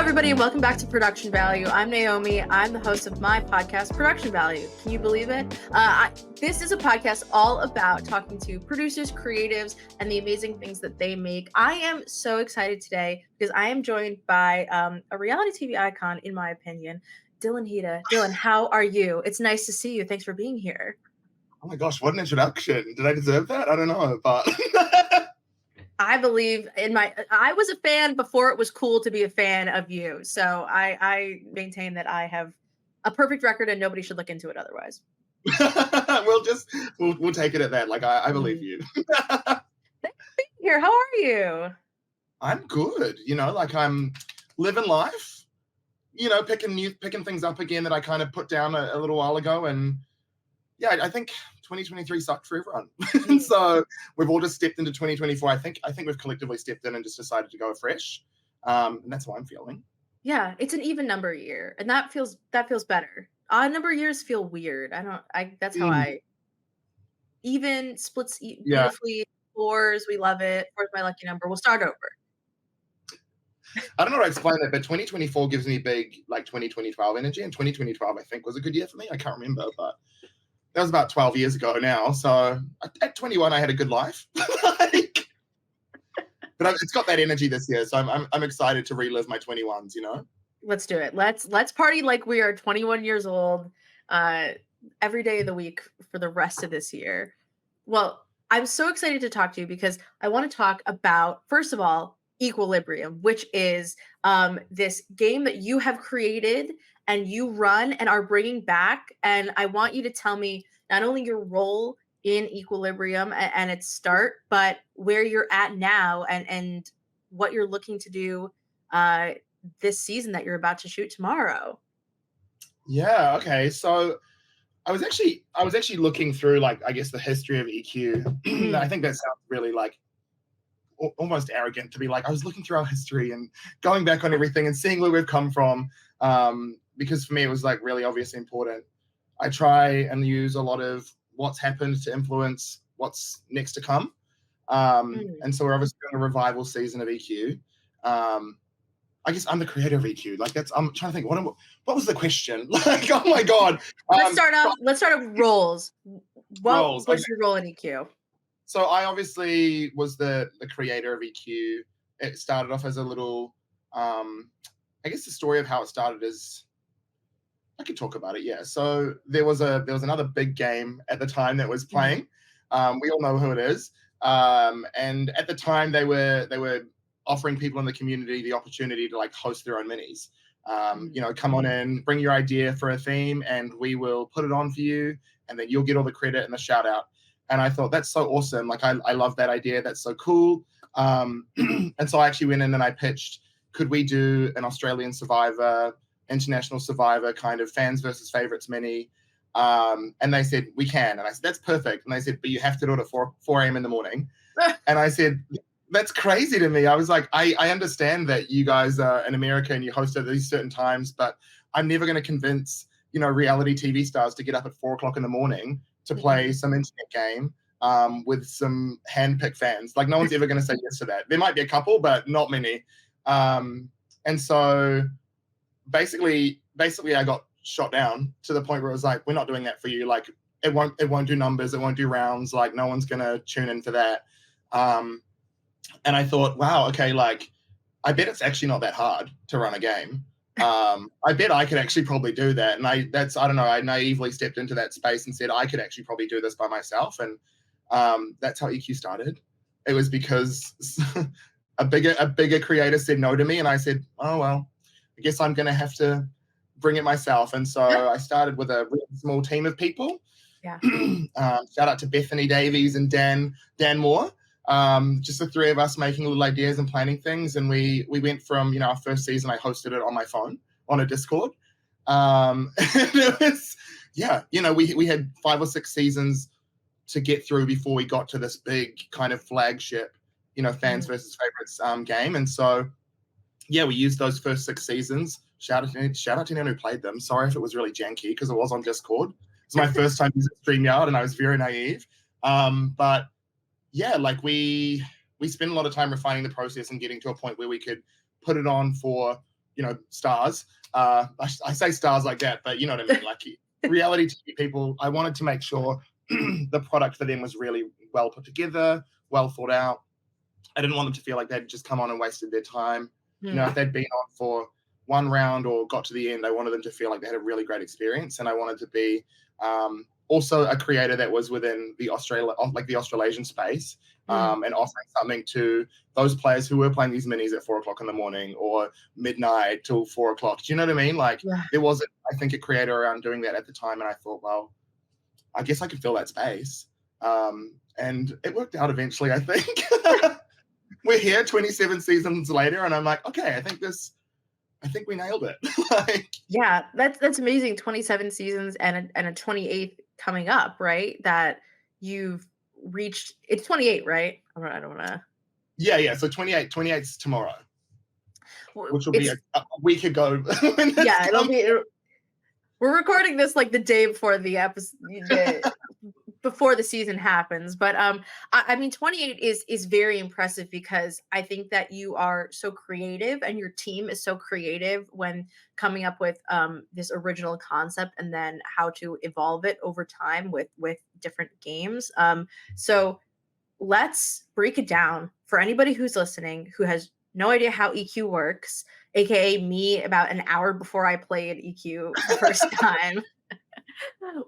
everybody, and welcome back to Production Value. I'm Naomi. I'm the host of my podcast, Production Value. Can you believe it? This is a podcast all about talking to producers, creatives, and the amazing things that they make. I am so excited today because I am joined by a reality TV icon, in my opinion, Dylan Heta. Dylan, how are you? It's nice to see you. Thanks for being here. Oh my gosh, what an introduction. Did I deserve that? I don't know, but... I believe I was a fan before it was cool to be a fan of you. So I maintain that I have a perfect record and nobody should look into it otherwise. we'll take it at that. Like, I believe you. Thanks for being here. How are you? I'm good. Like I'm living life, picking things up again that I kind of put down a little while ago. And yeah, I think 2023 sucked for everyone. So we've all just stepped into 2024. I think we've collectively stepped in and just decided to go fresh. And that's how I'm feeling. Yeah, it's an even number year. And that feels better. Odd number years feel weird. That's how I even splits beautifully. Fours, we love it. Four's my lucky number. We'll start over. I don't know how to explain that, but 2024 gives me big like 2012 energy, and 2012 I think was a good year for me. I can't remember, but that was about 12 years ago now. So at 21, I had a good life. But it's got that energy this year. So I'm excited to relive my 21s, Let's do it. Let's party like we are 21 years old every day of the week for the rest of this year. Well, I'm so excited to talk to you because I want to talk about, first of all, Equilibrium, which is this game that you have created and you run and are bringing back. And I want you to tell me not only your role in Equilibrium and its start, but where you're at now and what you're looking to do this season that you're about to shoot tomorrow. Yeah. Okay. So I was actually looking through, like, I guess the history of EQ. I think that sounds really like almost arrogant to be like, I was looking through our history and going back on everything and seeing where we've come from. Because for me, it was like really obviously important. I try and use a lot of what's happened to influence what's next to come. And so we're obviously doing a revival season of EQ. I guess I'm the creator of EQ. Like I'm trying to think, what was the question? Like, oh my God. Let's start off roles. What was your role in EQ? So I obviously was the creator of EQ. It started off as a little, I guess the story of how it started is, I could talk about it. Yeah. So there was another big game at the time that was playing. We all know who it is. And at the time they were offering people in the community the opportunity to like host their own minis. Come on in, bring your idea for a theme, and we will put it on for you, and then you'll get all the credit and the shout out. And I thought, that's so awesome. Like, I love that idea. That's so cool. And so I actually went in and I pitched, could we do an Australian Survivor, International Survivor kind of fans versus favorites mini? And they said, we can. And I said, that's perfect. And they said, but you have to do it at 4 a.m. in the morning. And I said, that's crazy to me. I was like, I understand that you guys are in America and you host at these certain times, but I'm never going to convince, reality TV stars to get up at 4 o'clock in the morning to play some internet game with some hand-picked fans. Like, no one's ever going to say yes to that. There might be a couple, but not many. And so basically I got shot down to the point where it was like, we're not doing that for you. Like, it won't do numbers. It won't do rounds. Like, no one's going to tune in for that. And I thought, wow, okay, like, I bet it's actually not that hard to run a game. I bet I could actually probably do that. And I naively stepped into that space and said, I could actually probably do this by myself. And that's how EQ started. It was because a bigger creator said no to me. And I said, oh, well, I guess I'm going to have to bring it myself. And so I started with a really small team of people. Yeah. Shout out to Bethany Davies and Dan Moore. Just the three of us making little ideas and planning things. And we went from, our first season, I hosted it on my phone on a Discord. And it was, we had 5 or 6 seasons to get through before we got to this big kind of flagship, fans versus favorites game. And so, yeah, we used those first 6 seasons. Shout out to anyone who played them. Sorry if it was really janky because it was on Discord. It's my first time using StreamYard and I was very naive. But yeah, like we spent a lot of time refining the process and getting to a point where we could put it on for stars. I say stars like that, but you know what I mean. Like reality TV people, I wanted to make sure the product for them was really well put together, well thought out. I didn't want them to feel like they'd just come on and wasted their time. If they'd been on for one round or got to the end, I wanted them to feel like they had a really great experience. And I wanted to be also a creator that was within the Australasian space, and offering something to those players who were playing these minis at 4:00 in the morning or midnight till 4:00. Do you know what I mean? Like there wasn't, I think, a creator around doing that at the time. And I thought, well, I guess I could fill that space. And it worked out eventually, I think. We're here 27 seasons later, and I'm like, okay, I think we nailed it. Yeah, that's amazing. 27 seasons and a 28th coming up, right? That you've reached. It's 28, right? I don't want to. Yeah. So 28's tomorrow, which will be a week ago. Yeah, it'll be. We're recording this like the day before the episode, before the season happens. But I mean, 28 is very impressive because I think that you are so creative and your team is so creative when coming up with this original concept and then how to evolve it over time with different games. So let's break it down for anybody who's listening who has no idea how EQ works, aka me about an hour before I played EQ the first time.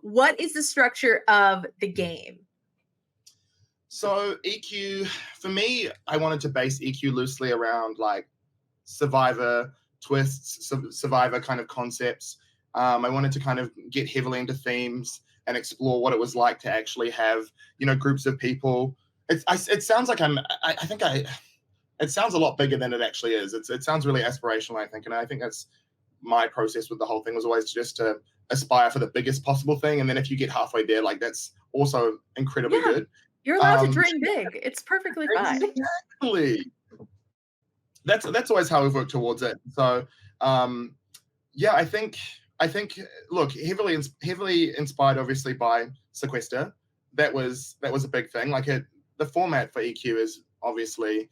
What is the structure of the game? So EQ, for me, I wanted to base EQ loosely around like Survivor twists, Survivor kind of concepts. I wanted to kind of get heavily into themes and explore what it was like to actually have, groups of people. It sounds like it sounds a lot bigger than it actually is. It sounds really aspirational, I think. And I think that's my process with the whole thing, was always just to aspire for the biggest possible thing. And then if you get halfway there, like that's also incredibly good. You're allowed to dream big. It's perfectly fine. Exactly. That's always how we've worked towards it. So, I think, look, heavily inspired, obviously, by Sequester. That was a big thing. Like the format for EQ is obviously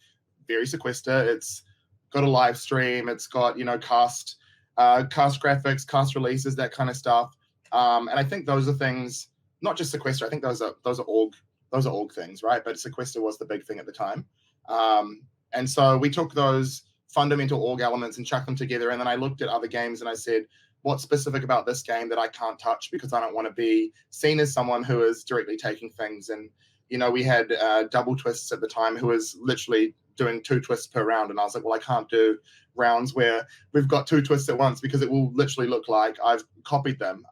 very Sequester. It's got a live stream. It's got cast graphics, cast releases, that kind of stuff. And I think those are things, not just Sequester. I think those are org things, right? But Sequester was the big thing at the time. And so we took those fundamental org elements and chucked them together. And then I looked at other games and I said, what's specific about this game that I can't touch because I don't want to be seen as someone who is directly taking things. And, we had Double Twists at the time, who was literally doing 2 twists per round. And I was like, well, I can't do rounds where we've got 2 twists at once because it will literally look like I've copied them.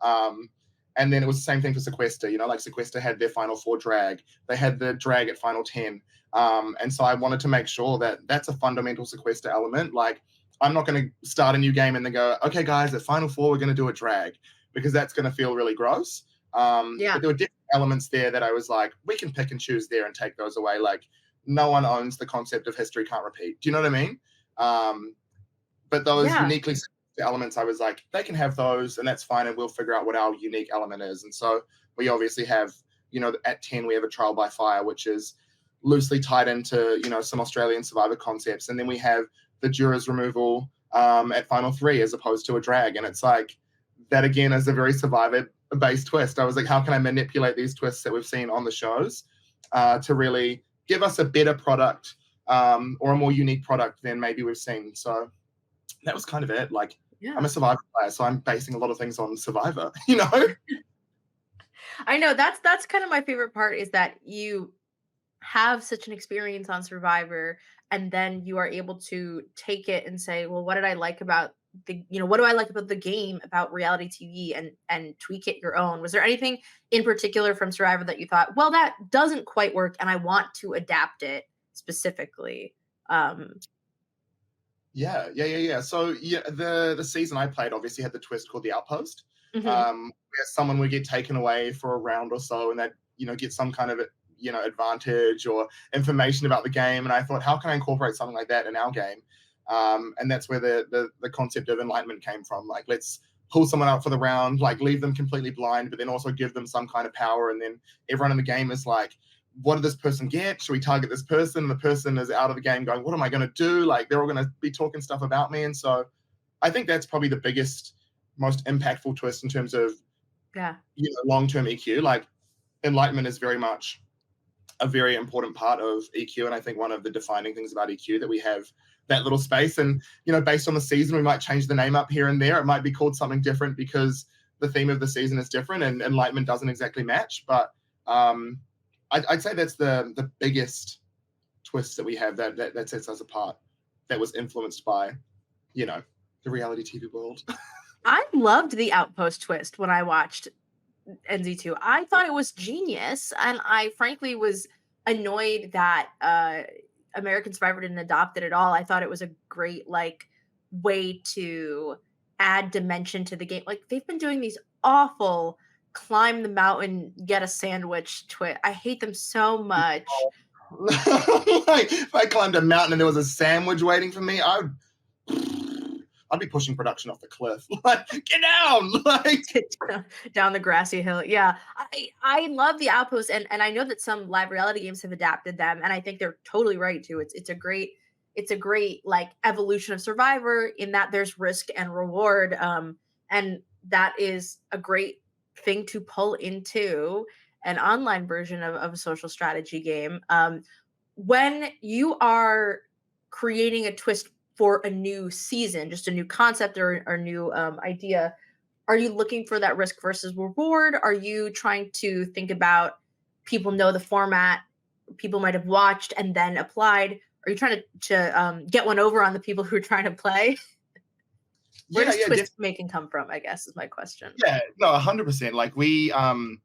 And then it was the same thing for Sequester. Like Sequester had their Final 4 drag. They had the drag at Final 10. And so I wanted to make sure that that's a fundamental Sequester element. Like, I'm not going to start a new game and then go, okay, guys, at Final 4, we're going to do a drag, because that's going to feel really gross. But there were different elements there that I was like, we can pick and choose there and take those away. Like, no one owns the concept of history can't repeat. Do you know what I mean? But those uniquely elements, I was like, they can have those and that's fine. And we'll figure out what our unique element is. And so we obviously have, at 10, we have a trial by fire, which is loosely tied into, some Australian Survivor concepts. And then we have the jurors removal at Final 3 as opposed to a drag. And it's like, that again is a very Survivor-based twist. I was like, how can I manipulate these twists that we've seen on the shows to really give us a better product or a more unique product than maybe we've seen? So that was kind of it. Like, I'm a Survivor player, so I'm basing a lot of things on Survivor, I know that's kind of my favorite part, is that you have such an experience on Survivor, and then you are able to take it and say, well, what did I like about what do I like about the game, about reality TV, and tweak it your own? Was there anything in particular from Survivor that you thought, well, that doesn't quite work and I want to adapt it specifically? Yeah. So the season I played obviously had the twist called the Outpost, Mm-hmm. Where someone would get taken away for a round or so, and that get some kind of advantage or information about the game. And I thought, how can I incorporate something like that in our game? And that's where the concept of enlightenment came from. Like, let's pull someone out for the round, like leave them completely blind, but then also give them some kind of power. And then everyone in the game is like, what did this person get? Should we target this person? And the person is out of the game going, what am I going to do? Like, they're all going to be talking stuff about me. And so I think that's probably the biggest, most impactful twist in terms of Yeah. long-term EQ. Like enlightenment is very much a very important part of EQ, and I think one of the defining things about EQ that we have that little space. And based on the season, we might change the name up here and there. It might be called something different because the theme of the season is different, and enlightenment doesn't exactly match. But I'd say that's the biggest twist that we have that sets us apart. That was influenced by, the reality TV world. I loved the Outpost twist when I watched NZ2. I thought it was genius, and I frankly was annoyed that American Survivor didn't adopt it at all. I thought it was a great way to add dimension to the game. Like they've been doing these awful climb the mountain, get a sandwich twist. I hate them so much. Like, if I climbed a mountain and there was a sandwich waiting for me, I'd be pushing production off the cliff. Like, get down! Like down the grassy hill. Yeah. I love the Outpost, and I know that some live reality games have adapted them, and I think they're totally right too. It's a great evolution of Survivor in that there's risk and reward. And that is a great thing to pull into an online version of a social strategy game. When you are creating a twist for a new season, just a new concept or new idea, are you looking for that risk versus reward? Are you trying to think about people know the format, people might have watched and then applied? Are you trying to get one over on the people who are trying to play? Where does twist making come from, I guess, is my question. Yeah, no, 100%. Like we, do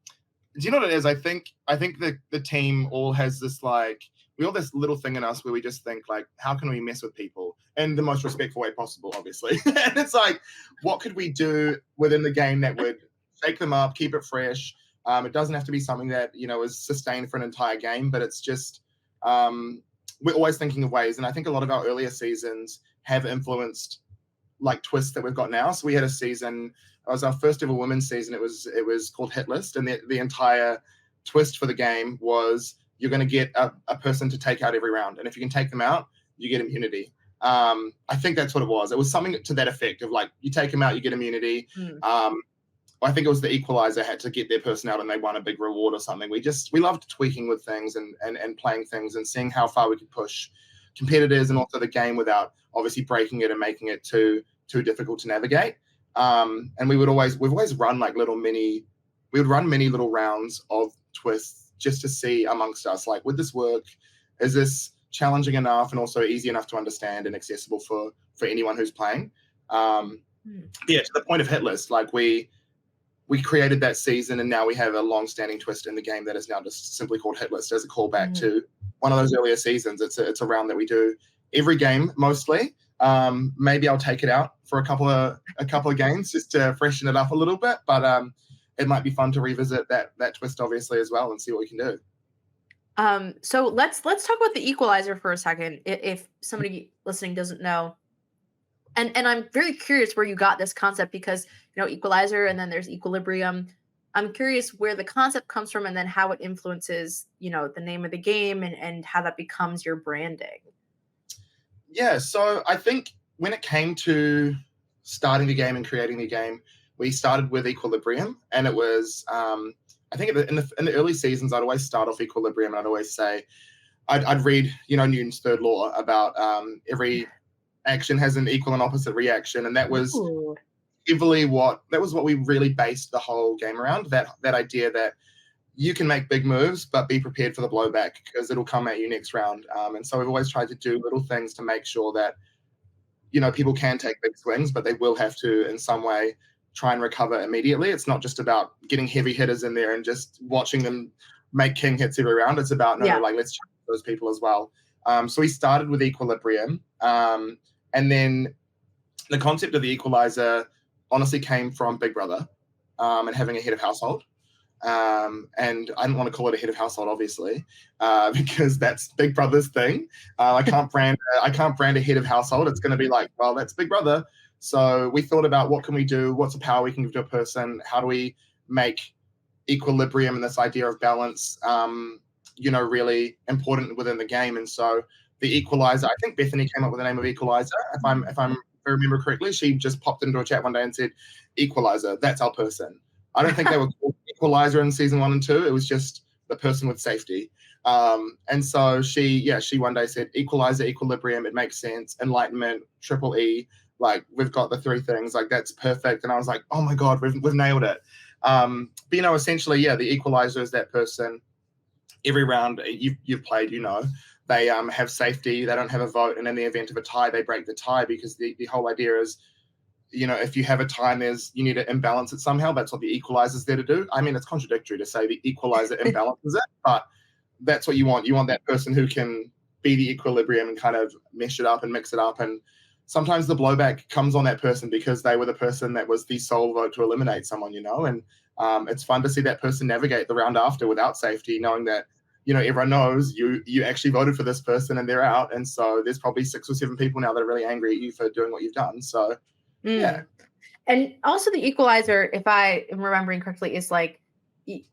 you know what it is? I think the team all has this we all this little thing in us where we just think how can we mess with people in the most respectful way possible, obviously. And it's what could we do within the game that would shake them up, keep it fresh? It doesn't have to be something that is sustained for an entire game, but it's just we're always thinking of ways. And I think a lot of our earlier seasons have influenced twists that we've got now. So we had a season. It was our first ever women's season. It was called Hit List, and the entire twist for the game was you're going to get a person to take out every round, and if you can take them out, you get immunity. I think that's what it was. It was something to that effect of you take them out, you get immunity. I think it was the Equalizer had to get their person out and they won a big reward or something. We loved tweaking with things and playing things and seeing how far we could push competitors and also the game without obviously breaking it and making it too difficult to navigate. And we've always run mini little rounds of twists just to see amongst us, would this work? Is this challenging enough and also easy enough to understand and accessible for anyone who's playing? Yeah, to the point of Hit List, we created that season, and now we have a long-standing twist in the game that is now just simply called Hit List as a callback to one of those earlier seasons. It's a round that we do every game mostly. Maybe I'll take it out for a couple of games just to freshen it up a little bit, but it might be fun to revisit that twist obviously as well and see what we can do. So let's talk about the Equalizer for a second. If somebody listening doesn't know, and I'm very curious where you got this concept, because Equalizer and then there's Equilibrium. I'm curious where the concept comes from and then how it influences the name of the game and how that becomes your branding. Yeah, so I think when it came to starting the game and creating the game, we started with Equilibrium, and it was I think in the early seasons I'd always start off Equilibrium, and I'd always say I'd read Newton's third law about every action has an equal and opposite reaction, and that was heavily what we really based the whole game around. That idea that you can make big moves, but be prepared for the blowback because it'll come at you next round. And so we've always tried to do little things to make sure that people can take big swings, but they will have to in some way try and recover immediately. It's not just about getting heavy hitters in there and just watching them make king hits every round. It's about let's check those people as well. So we started with Equilibrium, and then the concept of the Equalizer honestly came from Big Brother and having a head of household. And I didn't want to call it a head of household, obviously, because that's Big Brother's thing. I can't brand a head of household. It's going to be that's Big Brother. So we thought about what can we do? What's a power we can give to a person? How do we make equilibrium and this idea of balance, really important within the game? And so the Equalizer, I think Bethany came up with the name of Equalizer, if I'm I remember correctly, she just popped into a chat one day and said, "Equalizer, that's our person." I don't think they were called Equalizer in season 1 and 2. It was just the person with safety. And so she one day said, "Equalizer, equilibrium, it makes sense. Enlightenment, triple E, like we've got the 3 things, like that's perfect." And I was like, "Oh my god, we've nailed it." But essentially, the equalizer is that person. Every round you've played, they have safety. They don't have a vote, and in the event of a tie, they break the tie, because the whole idea is, if you have a tie and you need to imbalance it somehow. That's what the equalizer is there to do. I mean, it's contradictory to say the equalizer imbalances it, but that's what you want. You want that person who can be the equilibrium and kind of mesh it up and mix it up. And sometimes the blowback comes on that person because they were the person that was the sole vote to eliminate someone, and it's fun to see that person navigate the round after without safety, knowing that, everyone knows you actually voted for this person and they're out. And so there's probably 6 or 7 people now that are really angry at you for doing what you've done. So, yeah. And also the equalizer, if I am remembering correctly, is like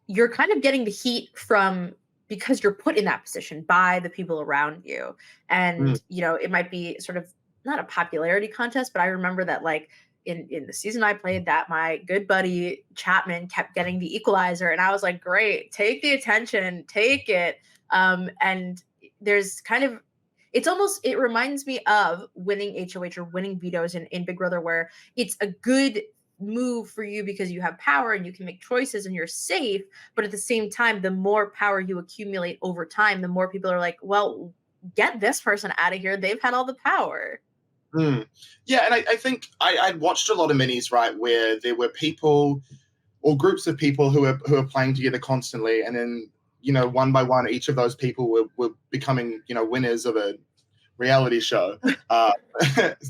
you're kind of getting the heat from, because you're put in that position by the people around you. And, it might be sort of not a popularity contest, but I remember that like in the season I played, that my good buddy Chapman kept getting the equalizer. And I was like, great, take the attention, take it. And there's kind of, it reminds me of winning HOH or winning vetoes in Big Brother, where it's a good move for you because you have power and you can make choices and you're safe. But at the same time, the more power you accumulate over time, the more people are like, well, get this person out of here. They've had all the power. Yeah, and I think I'd watched a lot of minis, right, where there were people or groups of people who are playing together constantly, and then one by one, each of those people were becoming winners of a reality show.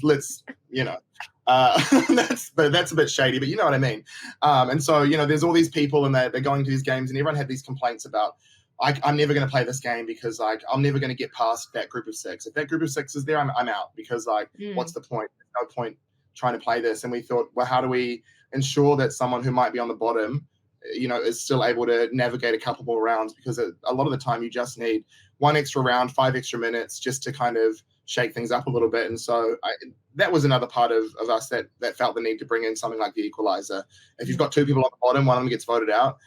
Let's that's a bit shady, but you know what I mean. And so there's all these people, and they're going to these games, and everyone had these complaints about, I'm never going to play this game because I'm never going to get past that group of 6. If that group of 6 is there, I'm out, because what's the point? There's no point trying to play this. And we thought, well, how do we ensure that someone who might be on the bottom, is still able to navigate a couple more rounds? Because a lot of the time you just need 1 extra round, 5 extra minutes, just to kind of shake things up a little bit. And so that was another part of us that felt the need to bring in something like the equalizer. If you've got 2 people on the bottom, one of them gets voted out,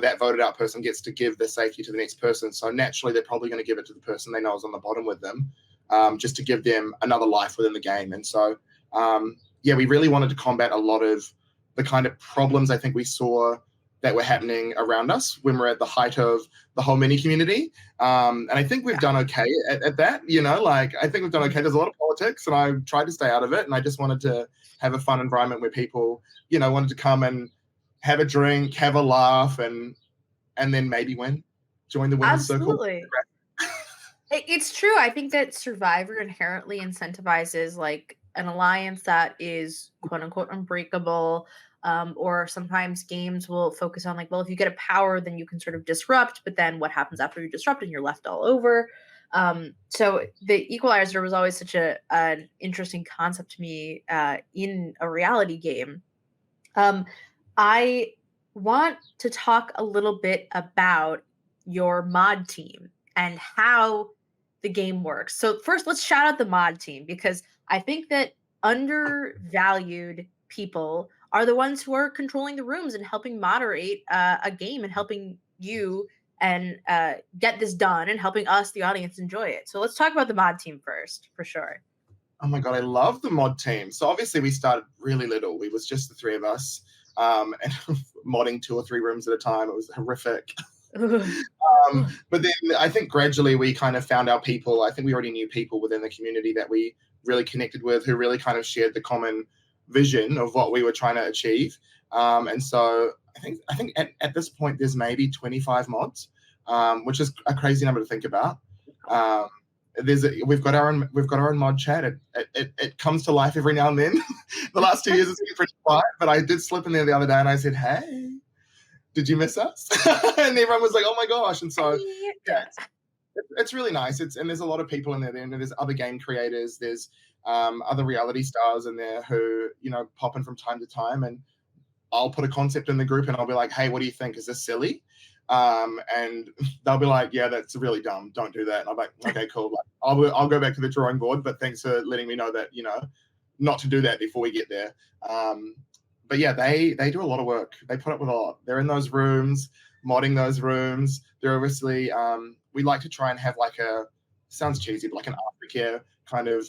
that voted out person gets to give the safety to the next person. So naturally, they're probably going to give it to the person they know is on the bottom with them, just to give them another life within the game. And so, we really wanted to combat a lot of the kind of problems I think we saw that were happening around us when we're at the height of the whole mini community. And I think we've done okay at that, I think we've done okay. There's a lot of politics, and I tried to stay out of it. And I just wanted to have a fun environment where people, wanted to come and have a drink, have a laugh, and then maybe join the winner's circle. Absolutely. It's true. I think that Survivor inherently incentivizes like an alliance that is quote unquote unbreakable. Or sometimes games will focus on like, well, if you get a power, then you can sort of disrupt, but then what happens after you disrupt and you're left all over? So the equalizer was always such an interesting concept to me in a reality game. I want to talk a little bit about your mod team and how the game works. So first, let's shout out the mod team, because I think that undervalued people are the ones who are controlling the rooms and helping moderate a game and helping you and get this done and helping us, the audience, enjoy it. So let's talk about the mod team first, for sure. Oh my God, I love the mod team. So obviously we started really little. We was just the 3 of us, and modding 2 or 3 rooms at a time. It was horrific. But then I think gradually we kind of found our people. I think we already knew people within the community that we really connected with, who really kind of shared the common vision of what we were trying to achieve. And so I think at this point there's maybe 25 mods, which is a crazy number to think about. We've got our own mod chat. It comes to life every now and then. The last 2 years it's been pretty quiet, but I did slip in there the other day and I said, "Hey, did you miss us?" And everyone was like, "Oh my gosh!" And so it's really nice. And there's a lot of people in there. And there's other game creators. There's other reality stars in there who pop in from time to time, and I'll put a concept in the group and I'll be like, "Hey, what do you think? Is this silly?" And they'll be like, "Yeah, that's really dumb. Don't do that." And I'm like, "Okay, cool. Like, I'll go back to the drawing board, but thanks for letting me know that not to do that before we get there. But yeah, they do a lot of work. They put up with a lot. They're in those rooms, modding those rooms. They're obviously we like to try and have like a, sounds cheesy, but like an aftercare kind of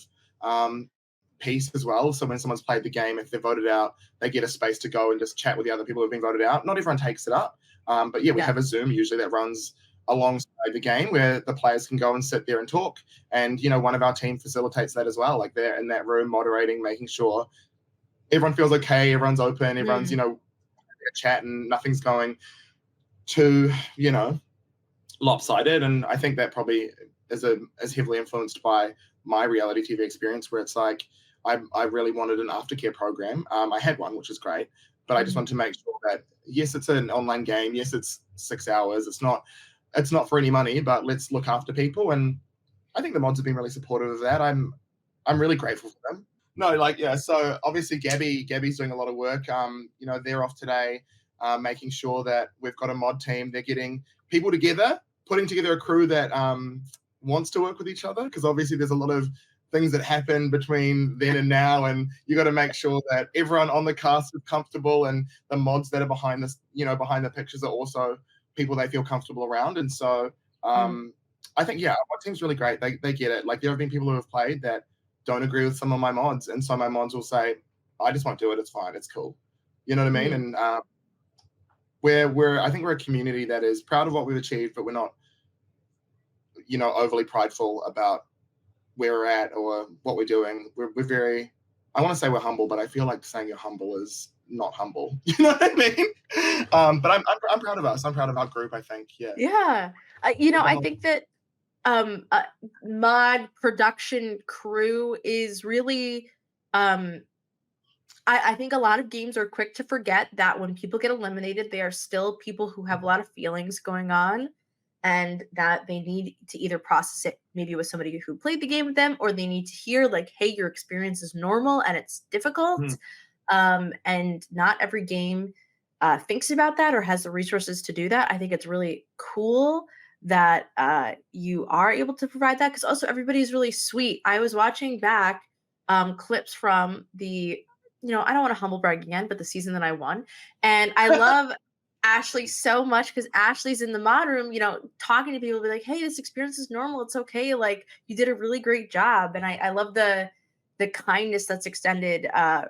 piece as well. So when someone's played the game, if they're voted out, they get a space to go and just chat with the other people who've been voted out. Not everyone takes it up, but yeah, we Yeah. have a Zoom usually that runs alongside the game where the players can go and sit there and talk. And one of our team facilitates that as well. Like they're in that room moderating, making sure everyone feels okay, everyone's open, everyone's chatting, nothing's going too lopsided. And I think that probably is heavily influenced by my reality TV experience, where it's like I really wanted an aftercare program. I had one, which is great, but I just wanted to make sure that yes, it's an online game, yes, it's 6 hours, it's not for any money, but let's look after people. And I think the mods have been really supportive of that. I'm really grateful for them. No, like, yeah, so obviously Gabby's doing a lot of work. They're off today, making sure that we've got a mod team. They're getting people together, putting together a crew that wants to work with each other, because obviously there's a lot of things that happen between then and now, and you got to make sure that everyone on the cast is comfortable, and the mods that are behind this, behind the pictures, are also people they feel comfortable around. And so I think, yeah, our team's really great. They get it. Like, there have been people who have played that don't agree with some of my mods, and some of my mods will say, I just won't do it, it's fine, it's cool. You know what I mean? And I think we're a community that is proud of what we've achieved, but we're not overly prideful about where we're at or what we're doing. We're very, I want to say we're humble, but I feel like saying you're humble is not humble. You know what I mean? But I'm proud of us. I'm proud of our group, I think. Yeah. I think that mod production crew is really I think a lot of games are quick to forget that when people get eliminated, they are still people who have a lot of feelings going on, and that they need to either process it maybe with somebody who played the game with them, or they need to hear like, hey, your experience is normal and it's difficult. And not every game thinks about that or has the resources to do that. I think it's really cool that you are able to provide that, because also everybody's really sweet. I was watching back clips from the, I don't want to humble brag again, but the season that I won. And I love Ashley so much, because Ashley's in the mod room, talking to people, be like, hey, this experience is normal. It's okay. Like, you did a really great job. And I love the kindness that's extended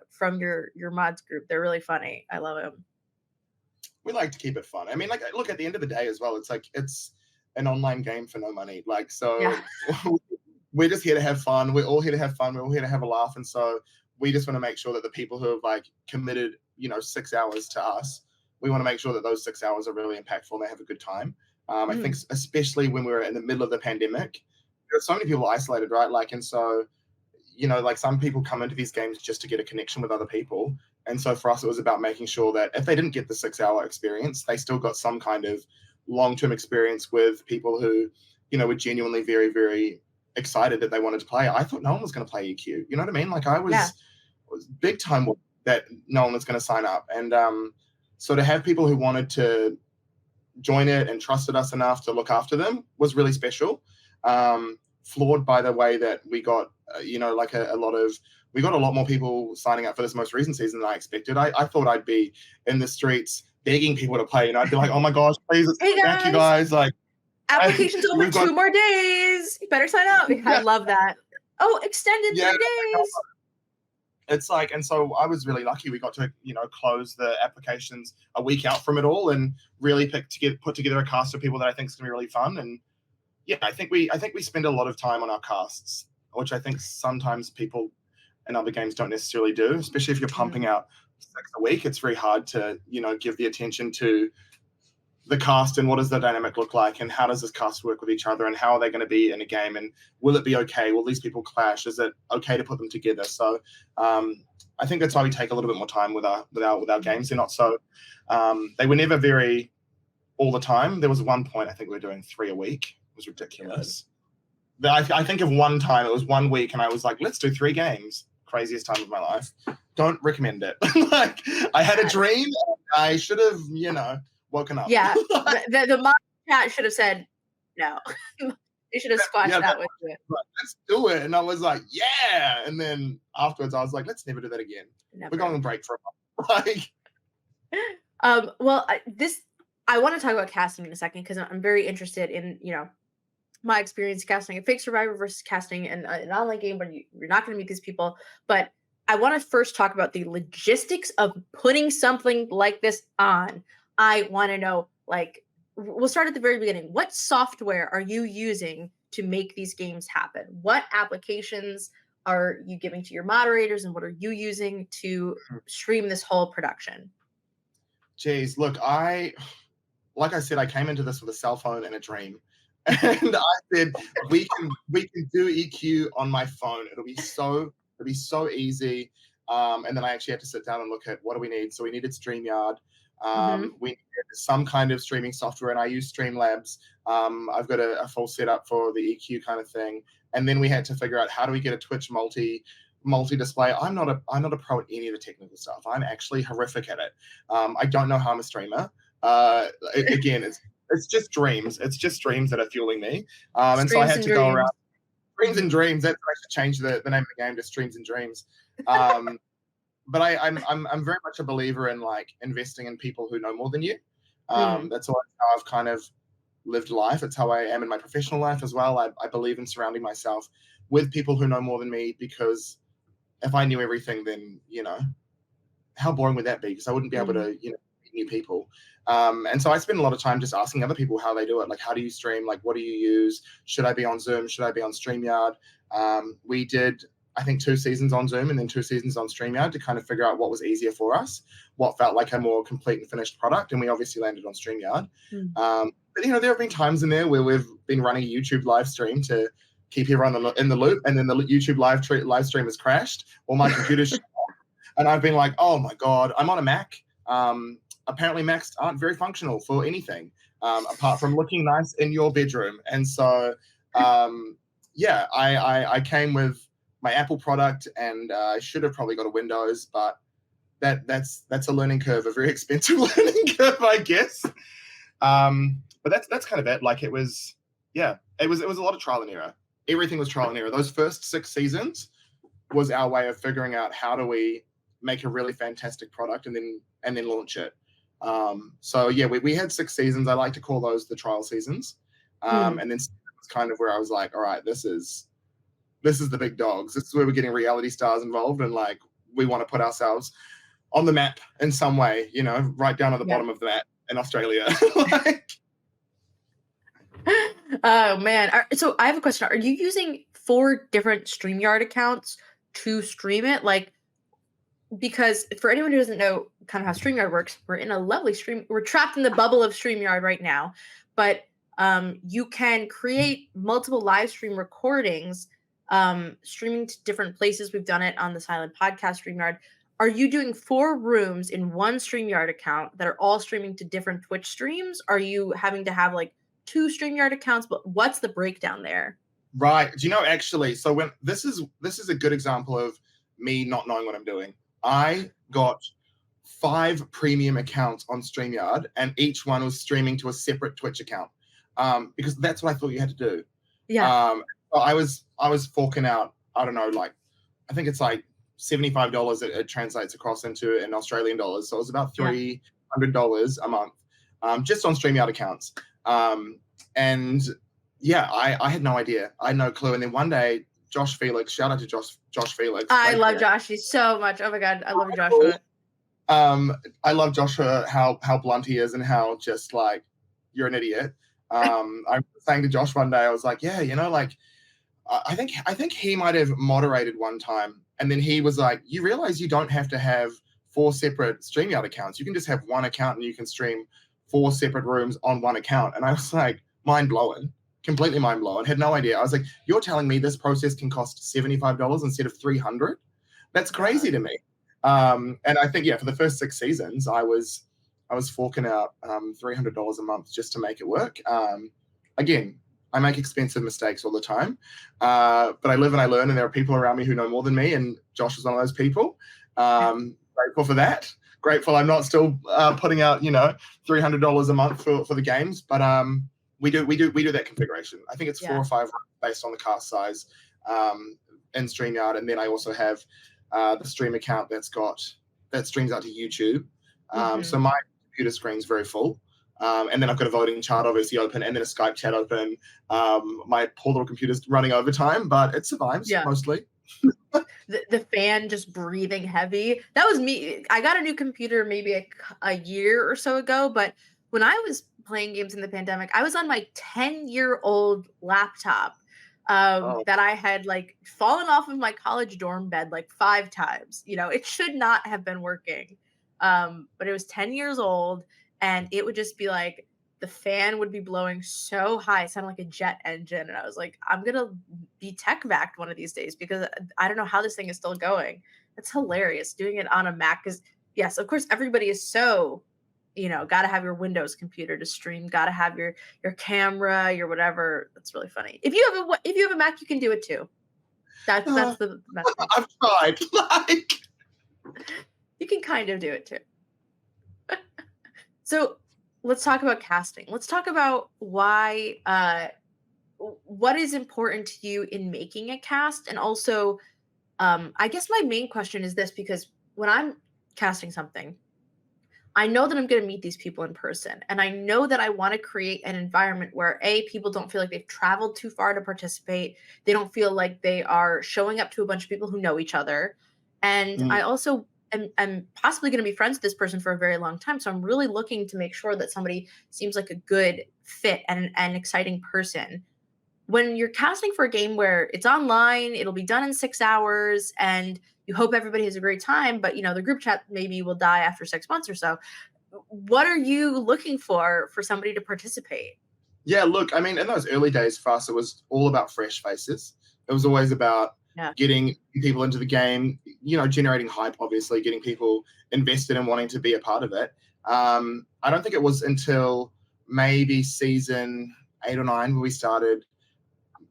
from your mods group. They're really funny. I love them. We like to keep it fun. I mean, like, look, at the end of the day as well, it's like, it's an online game for no money. Like, so Yeah. we're just here to have fun. We're all here to have fun. We're all here to have a laugh. And so we just want to make sure that the people who have like committed, 6 hours to us, we want to make sure that those 6 hours are really impactful and they have a good time. I think especially when we were in the middle of the pandemic, there are so many people isolated, right? Like, and so, like, some people come into these games just to get a connection with other people. And so for us, it was about making sure that if they didn't get the 6 hour experience, they still got some kind of long-term experience with people who, were genuinely very, very excited that they wanted to play. I thought no one was going to play EQ. You know what I mean? Like, I was big time that no one was going to sign up. And so to have people who wanted to join it and trusted us enough to look after them was really special. Flawed by the way that we got, like we got a lot more people signing up for this most recent season than I expected. I thought I'd be in the streets begging people to play, and I'd be like, oh my gosh, please, hey thank you guys. Like, applications open 2 more days. You better sign up. I love that. Oh, extended 3 days. It's like, and so I was really lucky. We got to, close the applications a week out from it all, and really put together a cast of people that I think is going to be really fun. And yeah, I think we spend a lot of time on our casts, which I think sometimes people in other games don't necessarily do, especially if you're pumping out 6 a week. It's very hard to, give the attention to the cast and what does the dynamic look like, and how does this cast work with each other, and how are they going to be in a game, and will it be okay? Will these people clash? Is it okay to put them together? So I think that's why we take a little bit more time with our games. They're not so they were never very all the time. There was one point I think we were doing 3 a week. It was ridiculous. I think of one time, it was 1 week, and I was like, let's do 3 games. Craziest time of my life. Don't recommend it. Like, I had a dream, and I should have, woken up. Yeah, the mod chat should have said no. You should have Yeah, squashed that with it. like, let's do it. And I was like, yeah. And then afterwards, I was like, let's never do that again. We're going Never. on break for a month. Like, Well, I want to talk about casting in a second because I'm very interested in my experience casting a fake survivor versus casting an online game where you're not going to meet these people. But I want to first talk about the logistics of putting something like this on. I want to know, like, we'll start at the very beginning. What software are you using to make these games happen? What applications are you giving to your moderators, and what are you using to stream this whole production? geez, look, like I said, I came into this with a cell phone and a dream. And I said, we can do EQ on my phone. It'll be so easy. And then I actually had to sit down and look at what do we need. So we needed StreamYard. Mm-hmm. We needed some kind of streaming software, and I use Streamlabs. I've got a full setup for the EQ kind of thing. And then we had to figure out how do we get a Twitch multi display. I'm not a pro at any of the technical stuff. I'm actually horrific at it. I don't know how I'm a streamer. Again, it's just dreams. It's just dreams that are fueling me. And so I had to go around Streams and Dreams. That's I should change the name of the game to Streams and Dreams. But I'm very much a believer in like investing in people who know more than you. That's always how I've kind of lived life. It's how I am in my professional life as well. I believe in surrounding myself with people who know more than me, because if I knew everything, then how boring would that be? Because I wouldn't be able to meet new people. And so I spend a lot of time just asking other people how they do it. Like, how do you stream? Like, what do you use? Should I be on Zoom? Should I be on StreamYard? We did, I think, 2 seasons on Zoom and then 2 seasons on StreamYard to kind of figure out what was easier for us, what felt like a more complete and finished product. And we obviously landed on StreamYard. But, there have been times in there where we've been running a YouTube live stream to keep everyone in the loop. And then the YouTube live stream has crashed, or my computer's and I've been like, oh my God, I'm on a Mac. Apparently Macs aren't very functional for anything apart from looking nice in your bedroom. And so, I came with my Apple product, and I should have probably got a Windows, but that's a learning curve, a very expensive learning curve, I guess. But that's kind of it. Like, it was a lot of trial and error. Everything was trial and error. Those first 6 seasons was our way of figuring out how do we make a really fantastic product and then launch it. We had 6 seasons. I like to call those the trial seasons. And then it's kind of where I was like, all right, this is the big dogs. This is where we're getting reality stars involved, and like we want to put ourselves on the map in some way, right down at the bottom of the map in Australia. Oh man. So I have a question. Are you using 4 different StreamYard accounts to stream it? Like, because for anyone who doesn't know kind of how StreamYard works, we're in a lovely we're trapped in the bubble of StreamYard right now, but you can create multiple live stream recordings, streaming to different places. We've done it on the Silent Podcast StreamYard. Are you doing 4 rooms in one StreamYard account that are all streaming to different Twitch streams? Are you having to have like 2 StreamYard accounts? But what's the breakdown there? Right. Do you know, actually, so when this is a good example of me not knowing what I'm doing. I got 5 premium accounts on StreamYard, and each one was streaming to a separate Twitch account, because that's what I thought you had to do. Yeah. I was forking out, I don't know, like, I think it's like $75 it translates across into in Australian dollars. So it was about $300 a month, just on StreamYard accounts. And I had no idea. I had no clue. And then one day, Josh Felix, shout out to Josh Felix. I love Joshy so much. Oh my God, I love Joshua. I love Joshua, how blunt he is, and how just like, you're an idiot. I was saying to Josh one day, I was like, I think he might have moderated one time, and then he was like, you realize you don't have to have 4 separate StreamYard accounts. You can just have one account and you can stream 4 separate rooms on one account. And I was like, mind blowing. Completely mind blown. Had no idea. I was like, you're telling me this process can cost $75 instead of $300? That's crazy to me. And I think, for the first 6 seasons, I was forking out $300 a month just to make it work. Again, I make expensive mistakes all the time, but I live and I learn, and there are people around me who know more than me, and Josh is one of those people. Grateful for that. Grateful I'm not still putting out $300 a month for the games, but we do that configuration. I think it's 4 Yeah. or 5 based on the cast size, in StreamYard, and then I also have the stream account that streams out to YouTube. So Hmm. my computer screen's very full. And then I've got a voting chart obviously open, and then a Skype chat open. My poor little computer's running overtime, but it survives Yeah. mostly. The fan just breathing heavy. That was me. I got a new computer maybe a year or so ago, but when I was playing games in the pandemic, I was on my 10-year-old laptop Oh, that I had like fallen off of my college dorm bed like 5 times. It should not have been working. But it was 10 years old, and it would just be like the fan would be blowing so high, it sounded like a jet engine. And I was like, I'm gonna be tech backed one of these days because I don't know how this thing is still going. It's hilarious doing it on a Mac because yes, of course, everybody is so, got to have your Windows computer to stream, got to have your camera, your whatever. That's really funny. If you have a Mac, you can do it too. That's uh, the best thing. I've tried. Like, You can kind of do it too. So let's talk about casting. Let's talk about why what is important to you in making a cast, and also I guess my main question is this, because when I'm casting something, I know that I'm going to meet these people in person, and I know that I want to create an environment where people don't feel like they've traveled too far to participate. They don't feel like they are showing up to a bunch of people who know each other. And mm, I also am possibly going to be friends with this person for a very long time. So I'm really looking to make sure that somebody seems like a good fit and an exciting person. When you're casting for a game where it's online, it'll be done in 6 hours, and you hope everybody has a great time, but the group chat maybe will die after 6 months or so. What are you looking for somebody to participate? yeah, look, I mean, in those early days for us, it was all about fresh faces. It was always about Yeah. getting people into the game, generating hype, obviously, getting people invested in wanting to be a part of it. I don't think it was until maybe season 8 or 9 where we started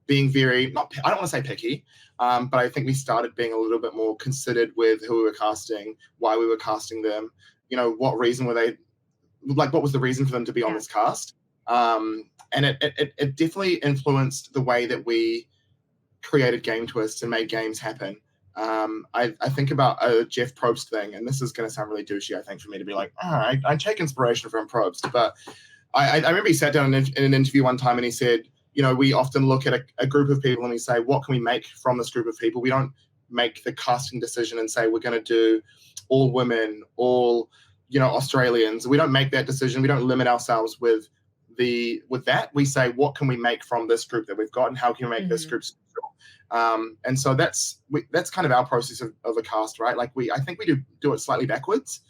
being very, not, I don't want to say picky, but I think we started being a little bit more considered with who we were casting, why we were casting them, what reason were they, like, what was the reason for them to be on Yeah. this cast. And it definitely influenced the way that we created game twists and made games happen. I think about a Jeff Probst thing, and this is going to sound really douchey, I think, for me to be like, I take inspiration from Probst, but I remember he sat down in an interview one time and he said, we often look at a group of people and we say, what can we make from this group of people? We don't make the casting decision and say, we're going to do all women, all, Australians. We don't make that decision. We don't limit ourselves with that. We say, what can we make from this group that we've got, and how can we make this Hmm. group special? And so that's kind of our process of a cast, right? Like I think we do it slightly backwards,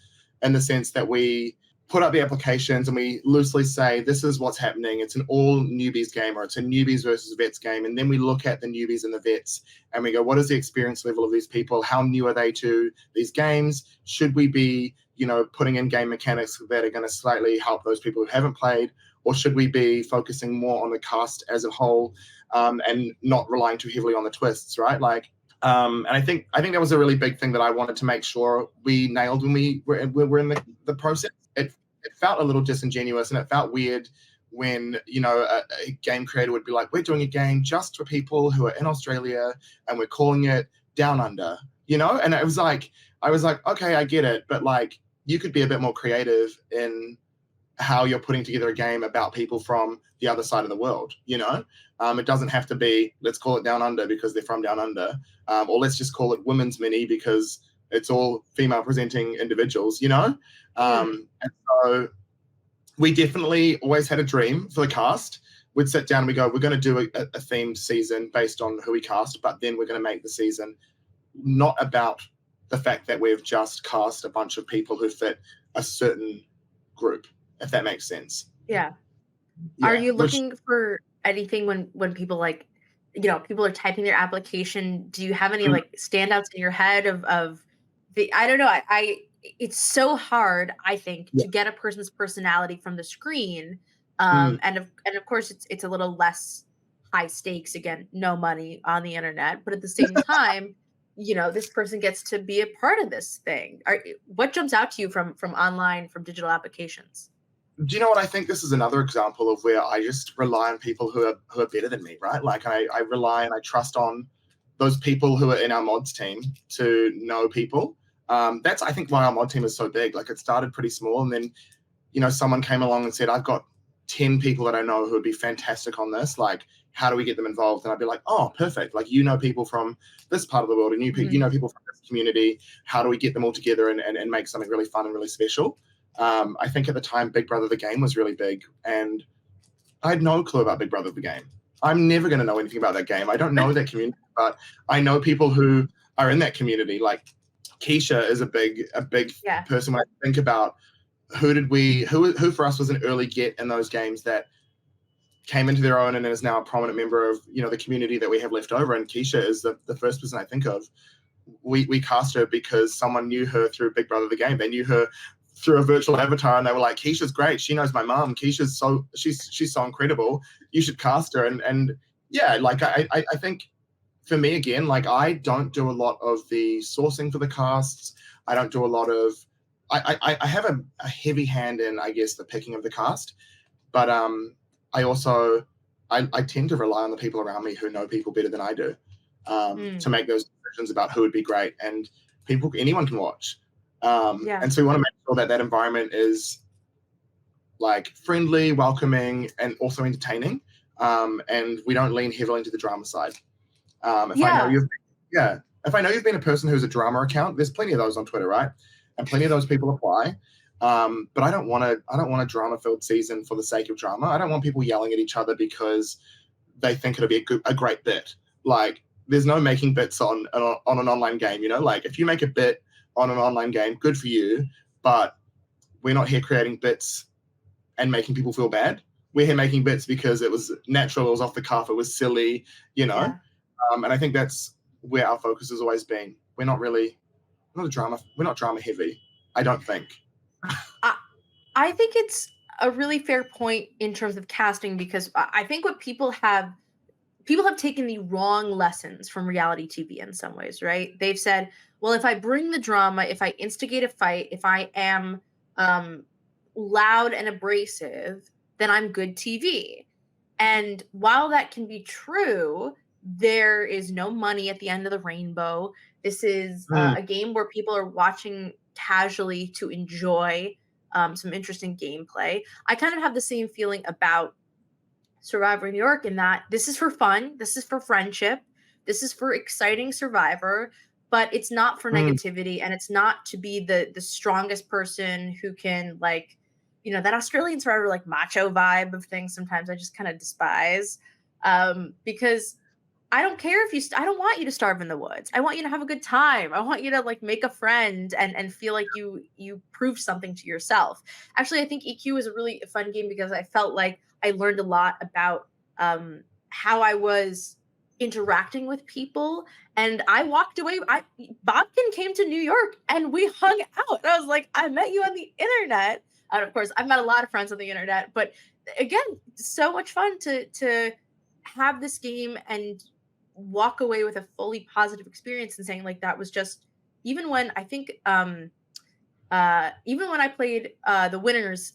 in the sense that we put up the applications and we loosely say, this is what's happening. It's an all newbies game, or it's a newbies versus vets game. And then we look at the newbies and the vets and we go, what is the experience level of these people? How new are they to these games? Should we be, putting in game mechanics that are going to slightly help those people who haven't played? Or should we be focusing more on the cast as a whole, and not relying too heavily on the twists, right? Like, and I think that was a really big thing that I wanted to make sure we nailed when we were in the process. It felt a little disingenuous, and it felt weird when a game creator would be like, we're doing a game just for people who are in Australia and we're calling it Down Under, and I was like, okay, I get it, but like, you could be a bit more creative in how you're putting together a game about people from the other side of the world. It doesn't have to be, let's call it Down Under because they're from Down Under, or let's just call it Women's Mini because it's all female presenting individuals. Mm. And so we definitely always had a dream for the cast. We'd sit down and we go, we're going to do a themed season based on who we cast, but then we're going to make the season not about the fact that we've just cast a bunch of people who fit a certain group, if that makes sense. Yeah. Are Yeah, you which looking for anything when people like, people are typing their application? Do you have any mm, like standouts in your head of the, I don't know. It's so hard, I think, yeah, to get a person's personality from the screen. mm, And of course it's a little less high stakes. Again, no money on the internet, but at the same time, this person gets to be a part of this thing. What jumps out to you from online, from digital applications? Do you know what? I think this is another example of where I just rely on people who are better than me, right? Like I rely and I trust on those people who are in our mods team to know people. That's I think why our mod team is so big. Like it started pretty small, and then someone came along and said, I've got 10 people that I know who would be fantastic on this. Like, how do we get them involved? And I'd be like, oh, perfect. Like, people from this part of the world and you Mhm. know people from this community. How do we get them all together and make something really fun and really special? I think at the time, Big Brother the game was really big. And I had no clue about Big Brother the game. I'm never going to know anything about that game. I don't know that community, but I know people who are in that community. Like, Keisha is a big Yeah. person when I think about who for us was an early get in those games that came into their own and is now a prominent member of the community that we have left over. And Keisha is the first person I think of. We cast her because someone knew her through Big Brother the game. They knew her through a virtual avatar, and they were like, Keisha's great. She knows my mom. She's so incredible. You should cast her. And yeah, like I think for me again, like I don't do a lot of the sourcing for the casts. I don't do a lot of. I have a heavy hand in, I guess, the picking of the cast, but I also I tend to rely on the people around me who know people better than I do to Mm. make those decisions about who would be great, and anyone can watch. Yeah. And so we want to make sure that that environment is like friendly, welcoming, and also entertaining. And we don't lean heavily into the drama side. If I know Yeah. you've, yeah, if I know you've been a person who's a drama account, there's plenty of those on Twitter, right? And plenty of those people apply. But I don't want to. I don't want a drama-filled season for the sake of drama. I don't want people yelling at each other because they think it'll be a great bit. Like, there's no making bits on an online game. Like if you make a bit on an online game, good for you. But we're not here creating bits and making people feel bad. We're here making bits because it was natural, it was off the cuff, it was silly, you know. Yeah. And I think that's where our focus has always been. We're not drama heavy. I don't think. I I think it's a really fair point in terms of casting because I think what people have taken the wrong lessons from reality TV in some ways, right? They've said, well, if I bring the drama, if I instigate a fight, if I am um, loud and abrasive, then I'm good TV. And while that can be true, there is no money at the end of the rainbow. This is Mm, a game where people are watching casually to enjoy some interesting gameplay. I kind of have the same feeling about Survivor New York in that this is for fun, this is for friendship, this is for exciting Survivor, but it's not for mm, negativity and it's not to be the strongest person who can like, that Australian Survivor like macho vibe of things sometimes I just kind of despise. Because I don't care if I don't want you to starve in the woods. I want you to have a good time. I want you to like make a friend and feel like you proved something to yourself. Actually, I think EQ is a really fun game because I felt like I learned a lot about how I was interacting with people and I walked away. Bobkin came to New York and we hung out. And I was like, I met you on the internet. And of course, I've met a lot of friends on the internet, but again, so much fun to have this game and walk away with a fully positive experience and saying like that was just even when I think even when I played the winners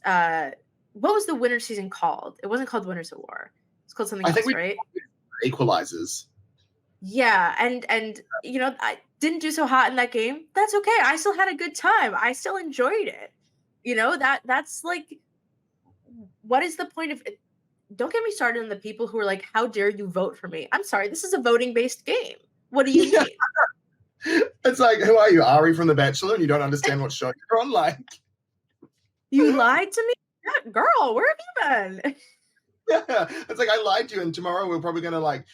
what was the winter season called? It wasn't called Winners of War. It's called something I think else, we right? equalizers. Yeah, and I didn't do so hot in that game. That's okay. I still had a good time. I still enjoyed it. That's like what is the point of it? Don't get me started on the people who are like, "How dare you vote for me?" I'm sorry, this is a voting based game. What do you Yeah, mean? it's like, who are you, Ari from The Bachelor, and you don't understand what show you're on? Like, You lied to me? Yeah, girl, where have you been? yeah, it's like I lied to you, and tomorrow we're probably gonna like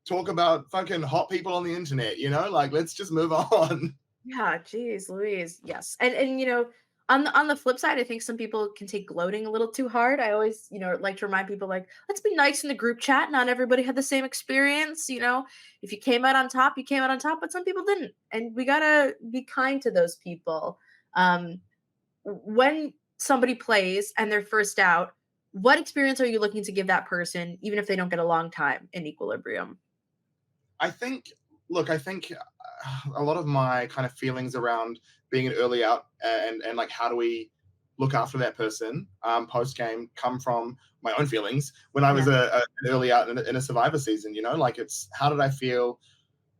talk about fucking hot people on the internet. Like let's just move on. Yeah, geez, Louise. Yes. And on the flip side, I think some people can take gloating a little too hard. I always, like to remind people like, let's be nice in the group chat. Not everybody had the same experience. If you came out on top, you came out on top, but some people didn't. And we gotta be kind to those people. Um, when somebody plays and they're first out, what experience are you looking to give that person, even if they don't get a long time in equilibrium? I think, look, I think a lot of my kind of feelings around being an early out and like how do we look after that person post game come from my own feelings when I was Yeah. an early out in a Survivor season. Like it's how did I feel?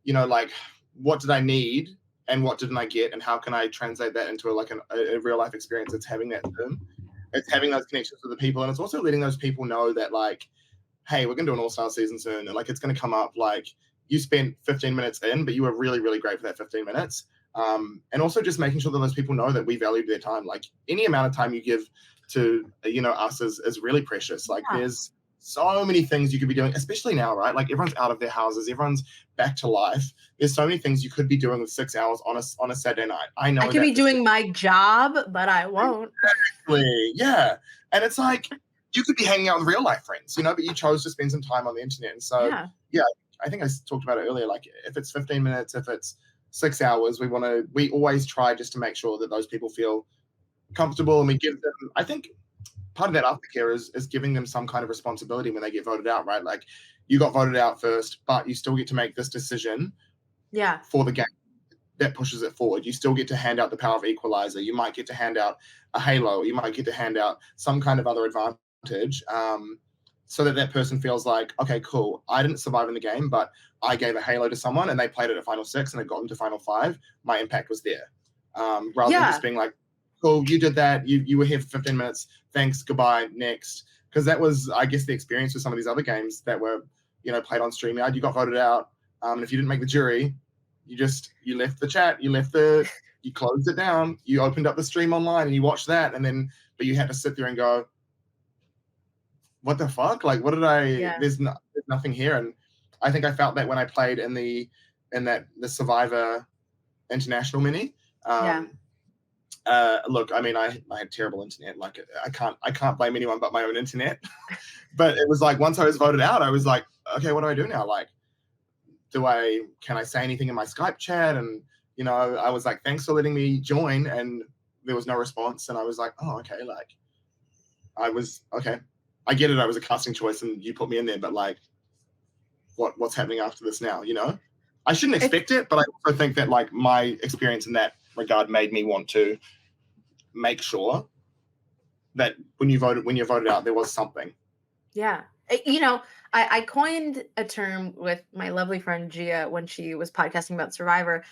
Like what did I need and what didn't I get, and how can I translate that into a real life experience? It's having that term. It's having those connections with the people, and it's also letting those people know that like, hey, we're gonna do an all-star season soon, and like it's gonna come up like you spent 15 minutes in, but you were really, really great for that 15 minutes. And also just making sure that those people know that we value their time. Like any amount of time you give to us is really precious. Like Yeah. there's so many things you could be doing, especially now, right? Like everyone's out of their houses, everyone's back to life. There's so many things you could be doing with 6 hours on a Saturday night. I know I could that be doing my job, but I won't. exactly, yeah. And it's like you could be hanging out with real life friends, but you chose to spend some time on the internet. And so, Yeah. yeah, I think I talked about it earlier. Like if it's 15 minutes, if it's 6 hours, we always try just to make sure that those people feel comfortable, and we give them, I think part of that aftercare is giving them some kind of responsibility when they get voted out, right? Like you got voted out first, but you still get to make this decision Yeah. for the game that pushes it forward. You still get to hand out the power of equalizer. You might get to hand out a halo. You might get to hand out some kind of other advantage, so that person feels like, okay, cool. I didn't survive in the game, but I gave a halo to someone and they played it at final 6 and it got them to final 5. My impact was there. Rather than Yeah. just being like, cool, you did that. You were here for 15 minutes. Thanks. Goodbye. Next. Because that was, I guess, the experience with some of these other games that were, played on StreamYard. You got voted out. And if you didn't make the jury, you left the chat, you closed it down, you opened up the stream online and you watched that, but you had to sit there and go, what the fuck? Like, what did Yeah. there's nothing here. And I think I felt that when I played in the Survivor International mini. Yeah. Look, I mean, I had terrible internet. Like, I can't blame anyone but my own internet. But it was like once I was voted out, I was like, okay, what do I do now? Like, can I say anything in my Skype chat? And I was like, thanks for letting me join, and there was no response. And I was like, oh, okay. Like, okay. I get it. I was a casting choice, and you put me in there. But like, what's happening after this now? I shouldn't expect it, but I also think that like my experience in that regard made me want to make sure that when you're voted out, there was something. Yeah. I coined a term with my lovely friend Gia when she was podcasting about Survivor.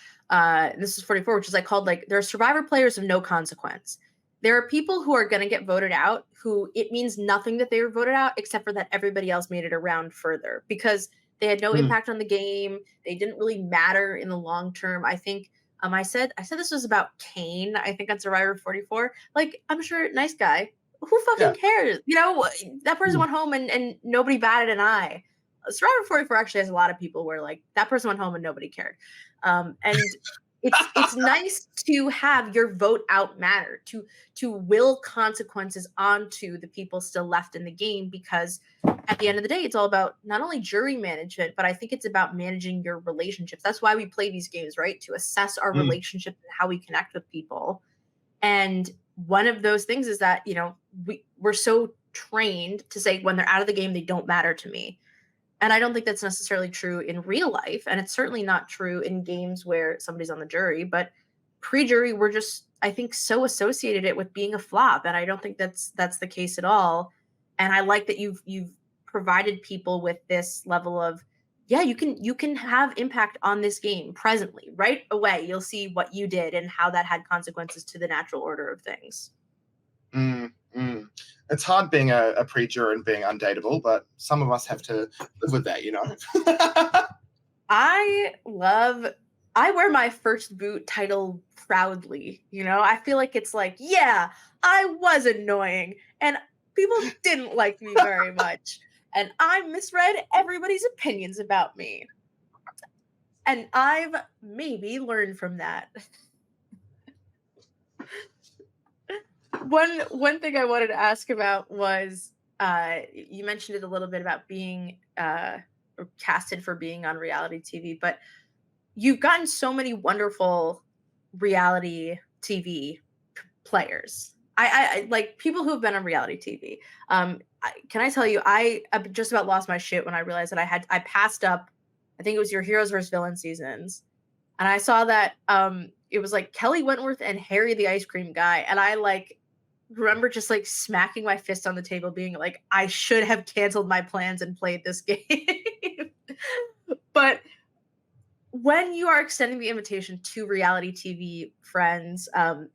This is 44, which is I called like, there are Survivor players of no consequence. There are people who are going to get voted out who it means nothing that they were voted out, except for that everybody else made it around further because they had no impact on the game. They didn't really matter in the long term. I think I said this was about Kane, I think on Survivor 44. Like, I'm sure, nice guy. Who fucking cares? That person went home and nobody batted an eye. Survivor 44 actually has a lot of people where like that person went home and nobody cared. And it's nice to have your vote out matter, to will consequences onto the people still left in the game, because at the end of the day, it's all about not only jury management, but I think it's about managing your relationships. That's why we play these games, right? To assess our relationships and how we connect with people. And one of those things is that, we're so trained to say when they're out of the game, they don't matter to me. And I don't think that's necessarily true in real life. And it's certainly not true in games where somebody's on the jury. But pre-jury, we're just, I think, so associated it with being a flop. And I don't think that's the case at all. And I like that you've provided people with this level of, yeah, you can have impact on this game presently. Right away, you'll see what you did and how that had consequences to the natural order of things. It's hard being a pre-juror and being undateable, but some of us have to live with that, I wear my first boot title proudly. I feel like it's like, yeah, I was annoying and people didn't like me very much. And I misread everybody's opinions about me. And I've maybe learned from that. One thing I wanted to ask about was you mentioned it a little bit about being casted for being on reality TV, but you've gotten so many wonderful reality TV players. I like people who have been on reality TV. Can I tell you, I just about lost my shit when I realized that I passed up, I think it was your Heroes vs. Villains seasons. And I saw that it was like Kelly Wentworth and Harry the Ice Cream Guy. And I like remember just like smacking my fist on the table, being like, I should have canceled my plans and played this game. But when you are extending the invitation to reality TV friends, and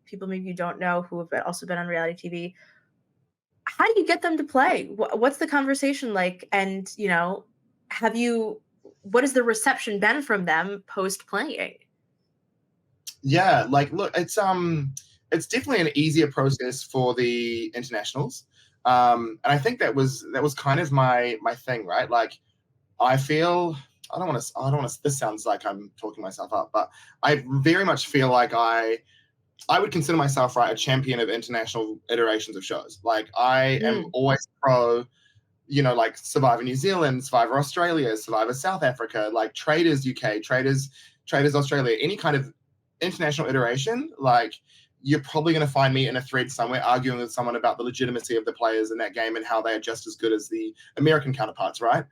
people maybe you don't know who have also been on reality TV, how do you get them to play? What's the conversation like? And have you? What has the reception been from them post playing? Yeah, like look, it's definitely an easier process for the internationals. And I think that was kind of my thing, right? Like I feel I don't want to this sounds like I'm talking myself up, but I very much feel like I would consider myself, right, a champion of international iterations of shows. Like I am Mm, always pro, like Survivor New Zealand, Survivor Australia, Survivor South Africa, like Traders UK, Traders Australia, any kind of international iteration, like you're probably going to find me in a thread somewhere arguing with someone about the legitimacy of the players in that game and how they are just as good as the American counterparts, right?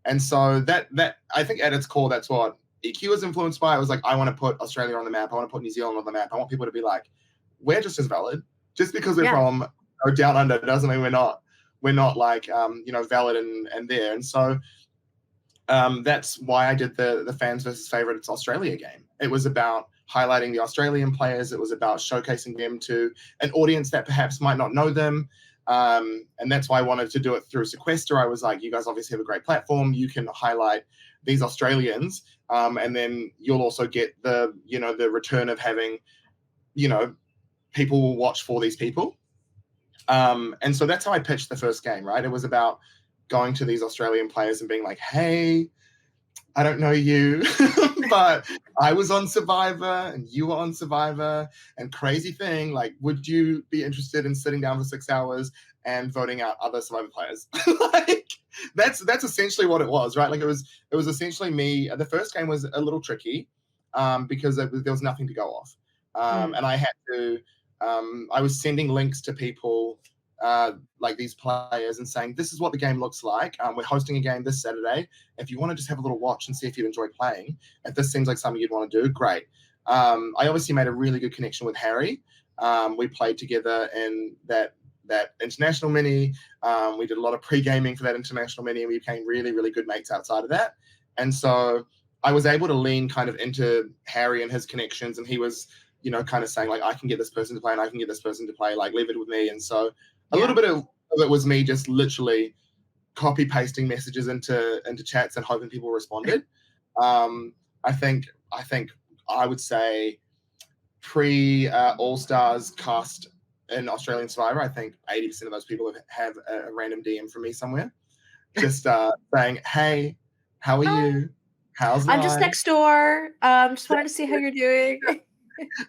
And so that I think at its core, that's what EQ was influenced by. It was like, I want to put Australia on the map. I want to put New Zealand on the map. I want people to be like, we're just as valid. Just because we're yeah, from down under doesn't mean we're not like valid and there. And so that's why I did the fans versus favorites Australia game. It was about highlighting the Australian players. It was about showcasing them to an audience that perhaps might not know them. And that's why I wanted to do it through Sequester. I was like, you guys obviously have a great platform. You can highlight these Australians, and then you'll also get the return of having, people will watch for these people. And so that's how I pitched the first game, right? It was about going to these Australian players and being like, hey, I don't know you, but I was on Survivor and you were on Survivor. And crazy thing, like, would you be interested in sitting down for 6 hours and voting out other Survivor players? Like, that's essentially what it was, right? Like, it was essentially me. The first game was a little tricky because there was nothing to go off, mm, and I had to. I was sending links to people like these players and saying, this is what the game looks like. We're hosting a game this Saturday. If you want to just have a little watch and see if you'd enjoy playing, if this seems like something you'd want to do, great. I obviously made a really good connection with Harry. We played together in that international mini. We did a lot of pre-gaming for that international mini, and we became really, really good mates outside of that. And so I was able to lean kind of into Harry and his connections, and he was, kind of saying like, I can get this person to play and I can get this person to play, like leave it with me. And so a little yeah. bit of it was me just literally copy pasting messages into chats and hoping people responded. I think I would say pre All Stars cast in Australian Survivor, I think 80% of those people have a random DM from me somewhere, just saying, "Hey, how are Hi, you? How's I'm just life?" next door. Just wanted to see how you're doing.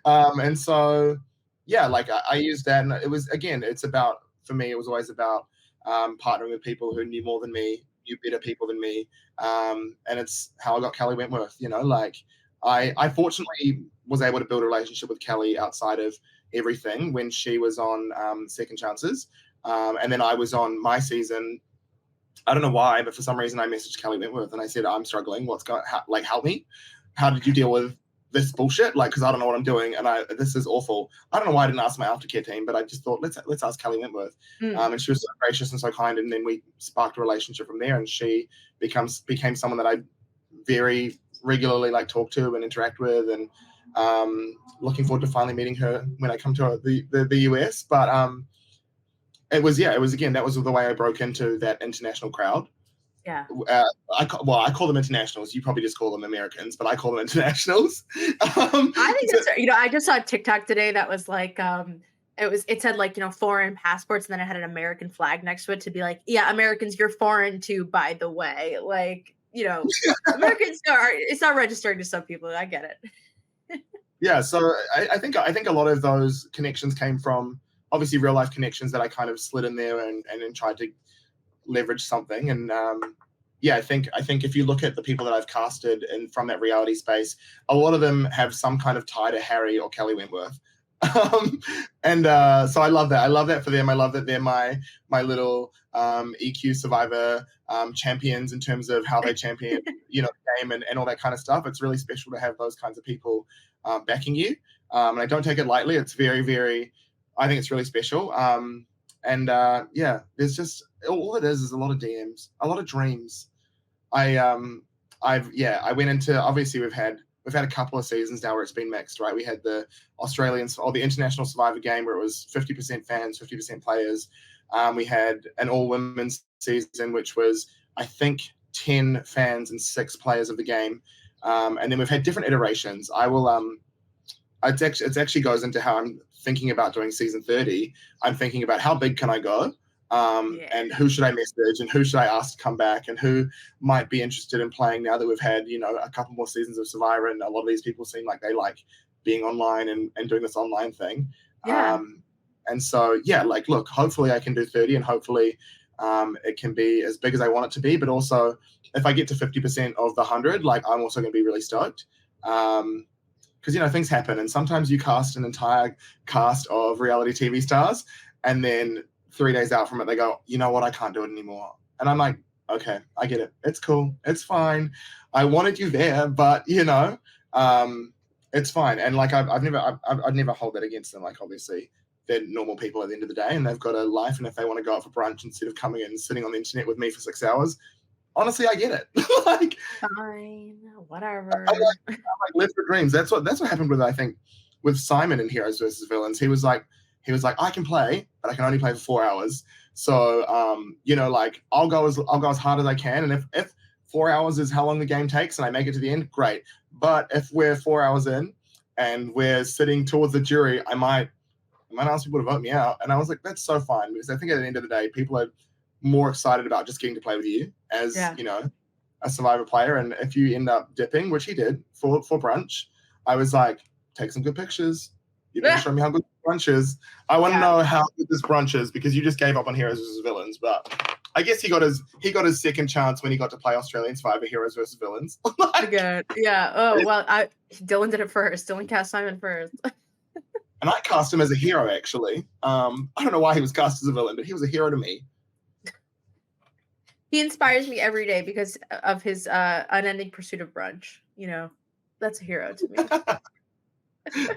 And so yeah, like I used that, and it was, again, it's about, for me it was always about partnering with people who knew more than me, knew better people than me, and it's how I got Kelly Wentworth. Like I fortunately was able to build a relationship with Kelly outside of everything when she was on Second Chances, and then I was on my season. I don't know why, but for some reason I messaged Kelly Wentworth and I said, I'm struggling. What's going, like, help me. How did you deal with this bullshit? Like, because I don't know what I'm doing, and this is awful. I don't know why I didn't ask my aftercare team, but I just thought, let's ask Kelly Wentworth. Mm, And she was so gracious and so kind, and then we sparked a relationship from there, and she became someone that I very regularly like talk to and interact with, and looking forward to finally meeting her when I come to the US. But it was, again, that was the way I broke into that international crowd. yeah. I call them internationals. You probably just call them Americans, but I call them internationals. I think So, that's right. I just saw a TikTok today that was like, it said like, foreign passports, and then it had an American flag next to it to be like, yeah, Americans, you're foreign too, by the way. Like, Americans are, it's not registering to some people. I get it. yeah, so I think a lot of those connections came from obviously real life connections that I kind of slid in there and then tried to leverage something. And yeah, I think if you look at the people that I've casted and from that reality space, a lot of them have some kind of tie to Harry or Kelly Wentworth. And so I love that. I love that for them. I love that they're my little EQ Survivor champions in terms of how they champion, the game and all that kind of stuff. It's really special to have those kinds of people backing you. And I don't take it lightly. It's very, very I think it's really special. And yeah, there's just all it is a lot of DMs, a lot of dreams. I I went into, obviously we've had a couple of seasons now where it's been mixed, right? We had the Australians or the International Survivor game where it was 50% fans, 50% players. We had an all women's season, which was, I think, 10 fans and 6 players of the game. And then we've had different iterations. I will it actually goes into how I'm thinking about doing season 30. I'm thinking about how big can I go, Yeah. and who should I message and who should I ask to come back and who might be interested in playing now that we've had, a couple more seasons of Survivor, and a lot of these people seem like they like being online and doing this online thing. Yeah. And so, yeah, like, look, hopefully I can do 30, and hopefully it can be as big as I want it to be. But also, if I get to 50% of the 100, like, I'm also going to be really stoked. Because things happen, and sometimes you cast an entire cast of reality TV stars, and then 3 days out from it, they go, you know what, I can't do it anymore. And I'm like, okay, I get it. It's cool. It's fine. I wanted you there, but it's fine. And like, I'd never hold that against them. Like, obviously, they're normal people at the end of the day, and they've got a life. And if they want to go out for brunch instead of coming in and sitting on the internet with me for 6 hours, honestly, I get it. Like, Fine. I Whatever. live for dreams. That's what happened with, I think, with Simon in Heroes versus Villains. He was like, I can play, but I can only play for 4 hours. So like, I'll go as hard as I can, and if 4 hours is how long the game takes and I make it to the end, great. But if we're 4 hours in and we're sitting towards the jury, I might ask people to vote me out. And I was like, that's so fine, because I think at the end of the day, people are more excited about just getting to play with you as Yeah. a Survivor player. And if you end up dipping, which he did for brunch, I was like, take some good pictures. You better show me how good brunch is. I want to know how good this brunch is, because you just gave up on Heroes versus Villains. But I guess he got his second chance when he got to play Australian Survivor Heroes versus Villains. Good. Yeah. Oh well, Dylan did it first. Dylan cast Simon first. And I cast him as a hero, actually. I don't know why he was cast as a villain, but he was a hero to me. He inspires me every day because of his unending pursuit of brunch. That's a hero to me.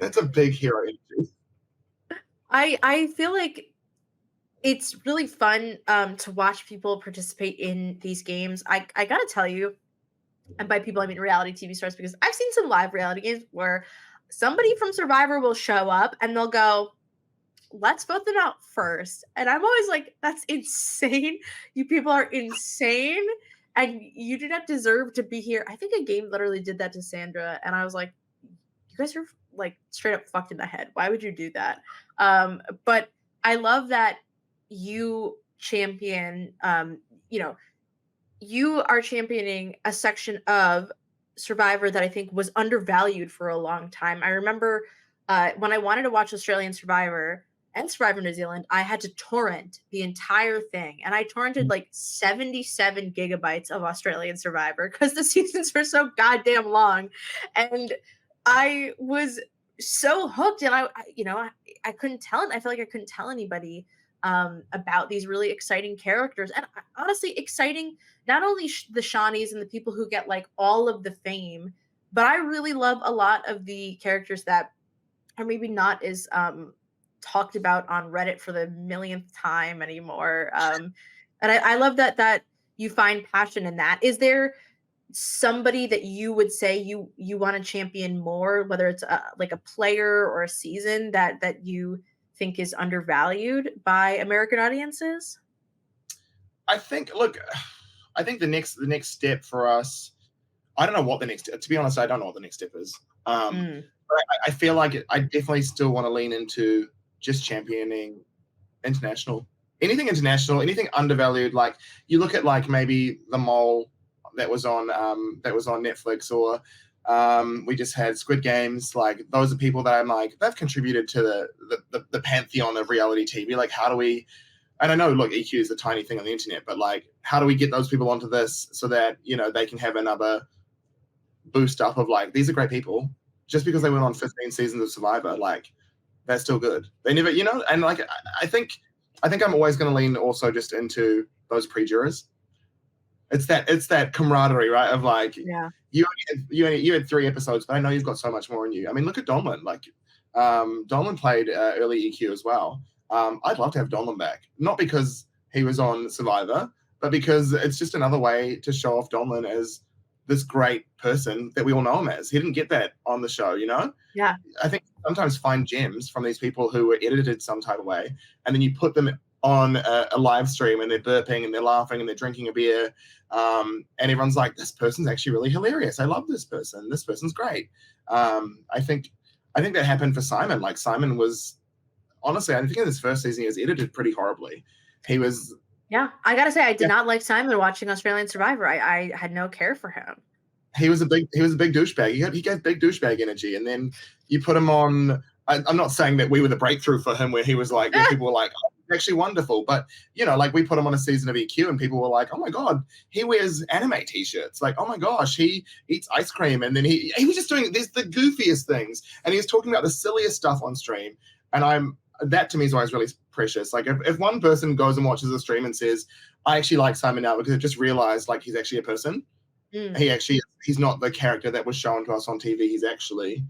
That's a big hero energy. I feel like it's really fun to watch people participate in these games. I gotta tell you, and by people I mean reality TV stars, because I've seen some live reality games where somebody from Survivor will show up and they'll go, let's vote them out first. And I'm always like, that's insane. You people are insane. And you do not deserve to be here. I think a game literally did that to Sandra. And I was like, you guys are like straight up fucked in the head. Why would you do that? But I love that you champion, you are championing a section of Survivor that I think was undervalued for a long time. I remember when I wanted to watch Australian Survivor and Survivor New Zealand, I had to torrent the entire thing. And I torrented like 77 gigabytes of Australian Survivor because the seasons were so goddamn long. And I was so hooked, and I couldn't tell it. I feel like I couldn't tell anybody about these really exciting characters, and honestly exciting not only the Shawnees and the people who get like all of the fame, but I really love a lot of the characters that are maybe not as talked about on Reddit for the millionth time anymore. And I love that you find passion in that. Is there somebody that you would say you want to champion more, whether it's like a player or a season that you think is undervalued by American audiences? I think the next step for us, I don't know what the next, to be honest, I don't know what the next step is. But I feel like I definitely still want to lean into just championing anything international, anything undervalued. Like, you look at like maybe The Mole that was on Netflix, or we just had Squid Games. Like, those are people that I'm like, they've contributed to the pantheon of reality TV. Like, how do we, and I know, look, EQ is a tiny thing on the internet, but like, how do we get those people onto this so that, they can have another boost up of like, these are great people. Just because they went on 15 seasons of Survivor, like, they're still good. They never, and like, I think I'm always going to lean also just into those pre-jurors. It's that camaraderie, right? Of like, Yeah. you had 3 episodes, but I know you've got so much more in you. I mean, look at Donlin. Like, Donlan played early EQ as well. I'd love to have Donlan back, not because he was on Survivor, but because it's just another way to show off Donlan as this great person that we all know him as. He didn't get that on the show, you know? Yeah. I think sometimes find gems from these people who were edited some type of way, and then you put them on a live stream and they're burping and they're laughing and they're drinking a beer, and everyone's like, this person's actually really hilarious. I love this person. This person's great. I think that happened for Simon. Like Simon was honestly, I think in his first season he was edited pretty horribly. He was. Yeah, I gotta say, I did not like Simon watching Australian Survivor. I had no care for him. He was a big douchebag. He gave big douchebag energy, and then you put him on. I'm not saying that we were the breakthrough for him, where he was like, where people were like, oh, he's actually wonderful, but you know, like we put him on a season of EQ, and people were like, oh my god, he wears anime t-shirts. Like, oh my gosh, he eats ice cream, and then he was just doing the goofiest things, and he was talking about the silliest stuff on stream, and that to me is always really precious. Like if one person goes and watches a stream and says, I actually like Simon now because I just realized like he's actually a person. He's not the character that was shown to us on TV. He's actually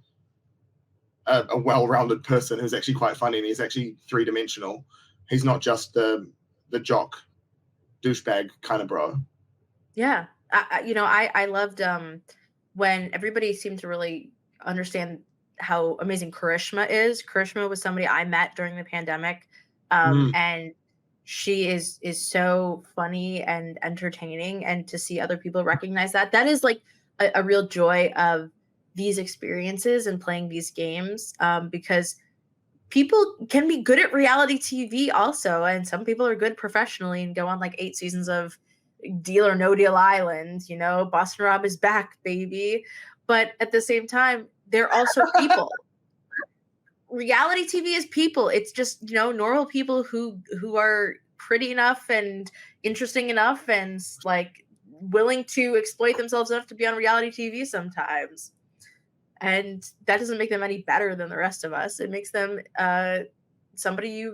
a well-rounded person who's actually quite funny, and he's actually three-dimensional. He's not just the jock douchebag kind of bro. Yeah. I loved when everybody seemed to really understand how amazing Karishma is. Karishma was somebody I met during the pandemic, and she is so funny and entertaining, and to see other people recognize that is like a real joy of these experiences and playing these games, because people can be good at reality TV also, and some people are good professionally and go on like 8 seasons of Deal or No Deal Island. Boston Rob is back, baby. But at the same time, they're also people. Reality TV is people. It's just, normal people who are pretty enough and interesting enough and like willing to exploit themselves enough to be on reality TV sometimes. And that doesn't make them any better than the rest of us. It makes them somebody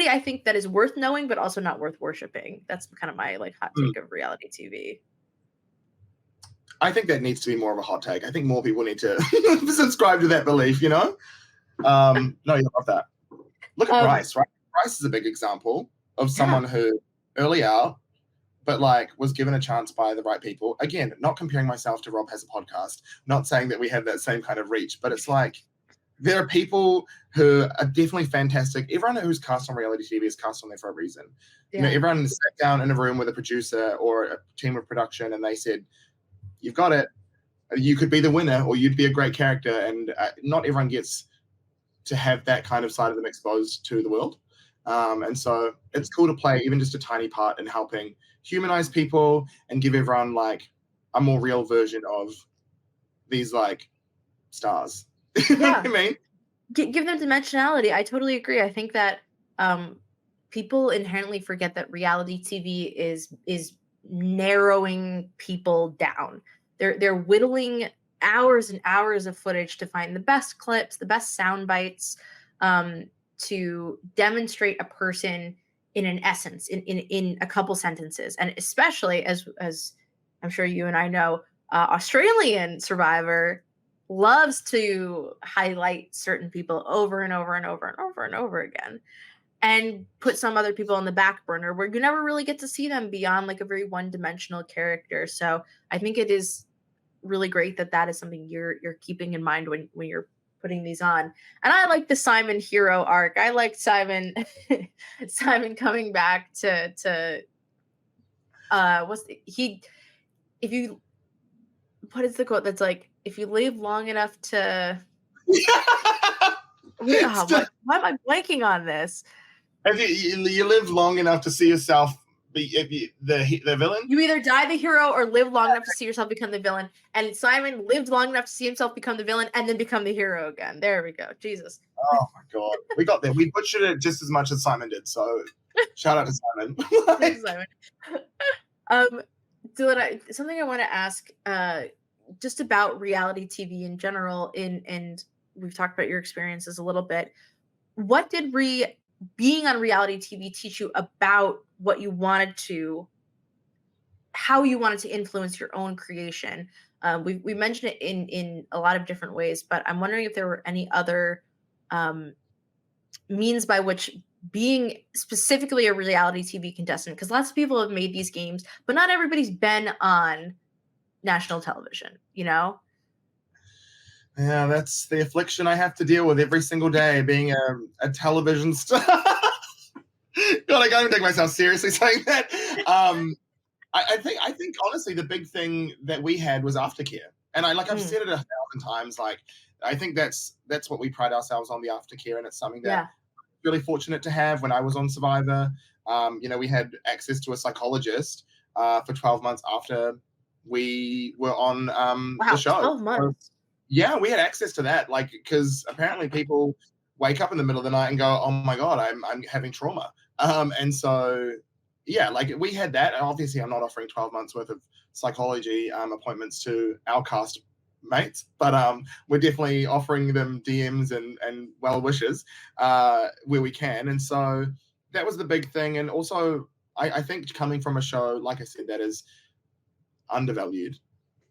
I think that is worth knowing, but also not worth worshiping. That's kind of my like hot take of reality TV. I think that needs to be more of a hot take. I think more people need to subscribe to that belief, No, you love that. Look at Bryce, right? Bryce is a big example of someone who early out, but like was given a chance by the right people. Again, not comparing myself to Rob Has a Podcast, not saying that we have that same kind of reach, but it's like there are people who are definitely fantastic. Everyone who's cast on reality TV is cast on there for a reason. Yeah. Everyone sat down in a room with a producer or a team of production and they said, you've got it. You could be the winner or you'd be a great character. And not everyone gets to have that kind of side of them exposed to the world. And so it's cool to play even just a tiny part in helping humanize people and give everyone like a more real version of these like stars. You know what I mean? Give them dimensionality. I totally agree. I think that people inherently forget that reality TV is narrowing people down. They're whittling hours and hours of footage to find the best clips, the best sound bites, to demonstrate a person in an essence, in a couple sentences. And especially as I'm sure you and I know, Australian Survivor loves to highlight certain people over and over and over and over and over again, and put some other people on the back burner where you never really get to see them beyond like a very one-dimensional character. So I think it is really great that is something you're keeping in mind when you're putting these on. And I like the Simon hero arc. I like Simon Simon coming back to what is the quote that's like, if you live long enough to why am I blanking on this? If you live long enough to see yourself be the villain, you either die the hero or live long enough to see yourself become the villain. And Simon lived long enough to see himself become the villain and then become the hero again. There we go. Jesus. Oh my god, we got there. We butchered it just as much as Simon did. So shout out to Simon. Thanks, Simon. Dylan, something I want to ask, just about reality TV in general. And we've talked about your experiences a little bit. What did being on reality TV teach you about what you wanted to how you wanted to influence your own creation. We mentioned it in a lot of different ways, but I'm wondering if there were any other um, means by which being specifically a reality TV contestant, because lots of people have made these games, but not everybody's been on national television, you know? Yeah, that's the affliction I have to deal with every single day, being a television star. God, I can't even take myself seriously saying that. I think honestly the big thing that we had was aftercare, and I've Mm, said it 1,000 times. Like I think that's what we pride ourselves on, the aftercare, and it's something that yeah. I'm really fortunate to have. When I was on Survivor, we had access to a psychologist for 12 months after we were on the Wow, show. 12 So, months. yeah, we had access to that, like because apparently people wake up in the middle of the night and go, "Oh my god, I'm having trauma," and so yeah, like we had that. And obviously, I'm not offering 12 months worth of psychology appointments to our cast mates, but we're definitely offering them DMs and well wishes where we can. And so that was the big thing. And also, I think coming from a show, like I said, that is undervalued,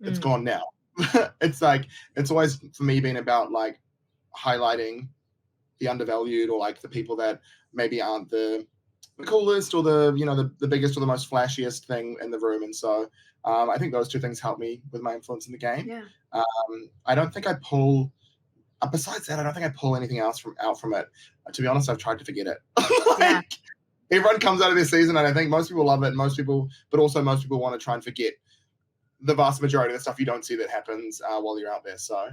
it's Mm, gone now. It's like it's always for me been about like highlighting the undervalued, or like the people that maybe aren't the coolest or the biggest or the most flashiest thing in the room. And so I think those two things help me with my influence in the game. yeah, I don't think I pull. Besides that, I don't think I pull anything else from it. To be honest, I've tried to forget it. yeah. Like everyone comes out of this season, and I think most people love it. Most people, but also most people want to try and forget the vast majority of the stuff you don't see that happens while you're out there. So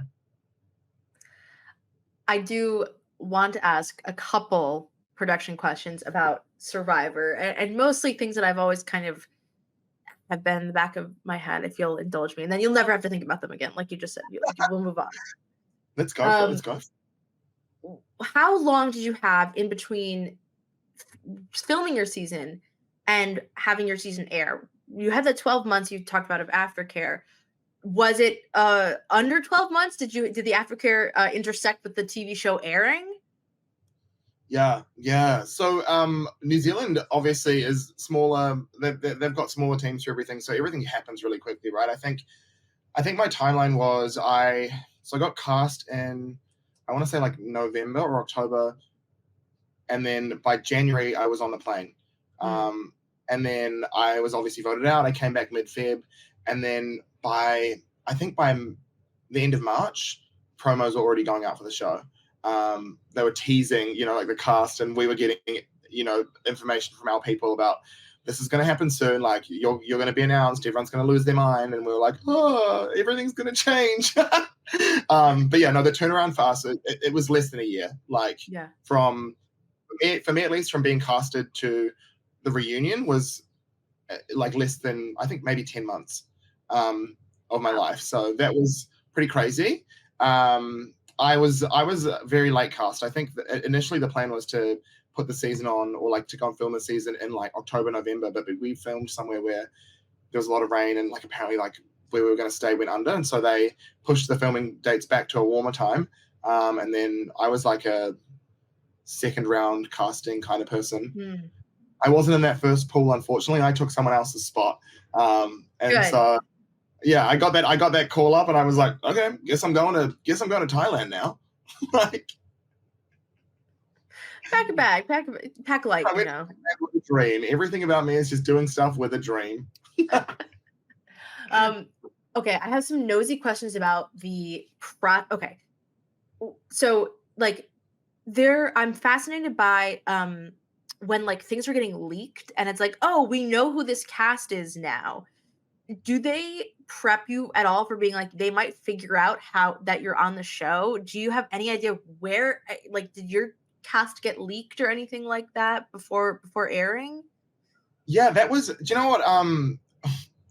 I do want to ask a couple production questions about Survivor, and mostly things that I've always kind of have been in the back of my head, if you'll indulge me, and then you'll never have to think about them again, like you just said. You will move on. let's go for it. Let's Um, go. how long did you have in between filming your season and having your season air? You had the 12 months you talked about of aftercare. Was it under 12 months? Did the aftercare intersect with the TV show airing? Yeah, yeah. So New Zealand obviously is smaller. They've got smaller teams for everything, so everything happens really quickly, right? I think my timeline was I got cast in, I want to say like November or October, and then by January I was on the plane, Mm, um, and then I was obviously voted out. I came back mid Feb, and then by the end of March, promos were already going out for the show. They were teasing, like the cast, and we were getting, information from our people about this is going to happen soon. Like you're going to be announced. Everyone's going to lose their mind, and we were like, oh, everything's going to change. But yeah, no, the turnaround for us, it was less than a year. Like yeah. from for me at least, from being casted to the reunion was like less than, I think, maybe 10 months of my Wow. life. So that was pretty crazy. I was very late cast. I think that initially the plan was to put the season on, or like to go and film the season in like October, November, but we filmed somewhere where there was a lot of rain, and like apparently like where we were going to stay went under, and so they pushed the filming dates back to a warmer time. And then I was like a second round casting kind of person. Mm, I wasn't in that first pool, unfortunately. I took someone else's spot, and good. so yeah, I got that call up, and I was like, okay, guess I'm going to Thailand now. Like Pack a bag, pack light, I you went know. with a dream. Everything about me is just doing stuff with a dream. Um, okay, I have some nosy questions about the okay. So like I'm fascinated by when like things are getting leaked and it's like, oh, we know who this cast is now. Do they prep you at all for being like they might figure out how that you're on the show? Do you have any idea where like did your cast get leaked or anything like that before airing? Yeah, that was. Do you know what?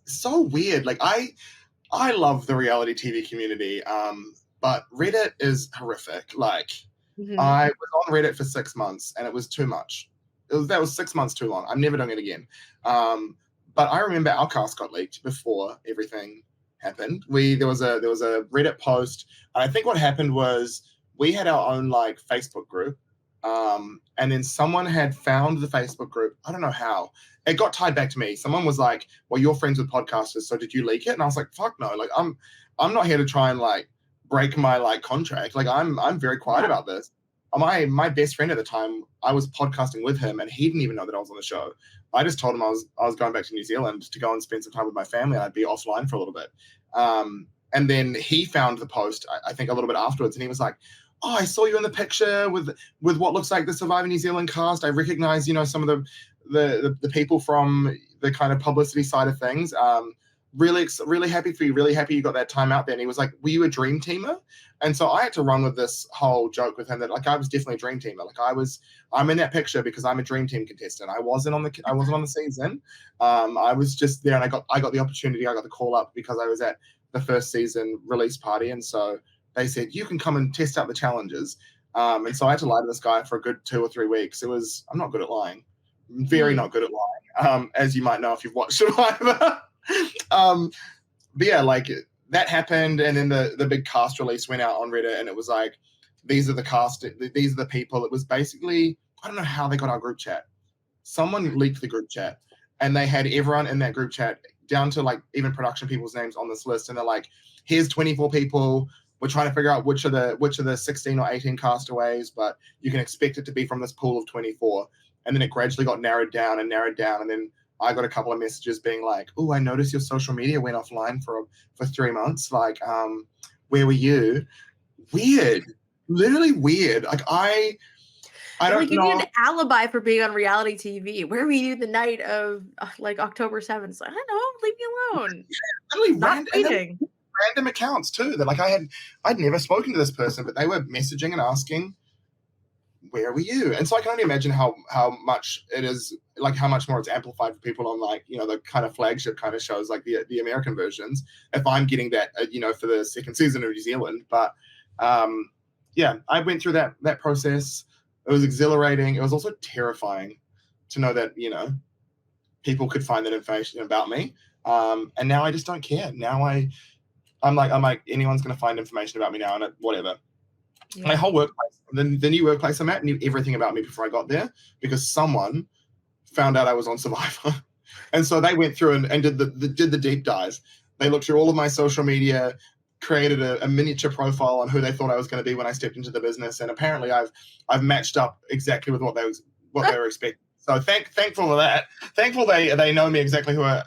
So weird. Like I love the reality TV community, but Reddit is horrific. Like Mhm. I was on Reddit for 6 months, and it was too much. That was 6 months too long. I'm never doing it again. But I remember our cast got leaked before everything happened. There was a Reddit post, and I think what happened was we had our own like Facebook group, And then someone had found the Facebook group. I don't know how. It got tied back to me. Someone was like, "Well, you're friends with podcasters, so did you leak it?" And I was like, "Fuck no! Like, I'm not here to try and like break my like contract. Like, I'm very quiet Yeah. about this." My best friend at the time, I was podcasting with him, and he didn't even know that I was on the show. I just told him I was going back to New Zealand to go and spend some time with my family, and I'd be offline for a little bit. And then he found the post, I think, a little bit afterwards, and he was like, "Oh, I saw you in the picture with what looks like the Survivor New Zealand cast. I recognize, some of the people from the kind of publicity side of things. Really happy for you. Really happy you got that time out there." And he was like, "Were you a dream teamer?" And so I had to run with this whole joke with him that like I was definitely a dream teamer. Like I'm in that picture because I'm a dream team contestant. I wasn't on the season. I was just there, and I got the opportunity. I got the call up because I was at the first season release party, and so they said, "You can come and test out the challenges." And so I had to lie to this guy for a good 2 or 3 weeks. I'm not good at lying. Very Mm. not good at lying, as you might know if you've watched Survivor. But yeah, like that happened, and then the big cast release went out on Reddit, and it was like, these are the cast, these are the people. It was basically, I don't know how they got our group chat. Someone leaked the group chat, and they had everyone in that group chat, down to like even production people's names on this list, and they're like, "Here's 24 people. We're trying to figure out which of the 16 or 18 castaways, but you can expect it to be from this pool of 24." And then it gradually got narrowed down, and then I got a couple of messages being like, "Oh, I noticed your social media went offline for 3 months. Like, where were you?" Weird, literally weird. Like I Like don't you need know. an alibi for being on reality TV. Where were you the night of like October 7th? Like, I don't know, leave me alone. Literally Not and then tweeting. random accounts too. That like I'd never spoken to this person, but they were messaging and asking, "Where were you?" And so I can only imagine how much it is, like how much more it's amplified for people on like the kind of flagship kind of shows like the American versions. If I'm getting that for the second season of New Zealand, but yeah, I went through that process. It was exhilarating. It was also terrifying to know that people could find that information about me. And now I just don't care. Now I'm like anyone's going to find information about me now, and whatever. My Yeah. whole workplace, the new workplace I'm at, knew everything about me before I got there because someone found out I was on Survivor, and so they went through and did the deep dive. They looked through all of my social media, created a miniature profile on who they thought I was going to be when I stepped into the business, and apparently I've matched up exactly with what they were expecting. So thankful for that. Thankful they know me exactly who I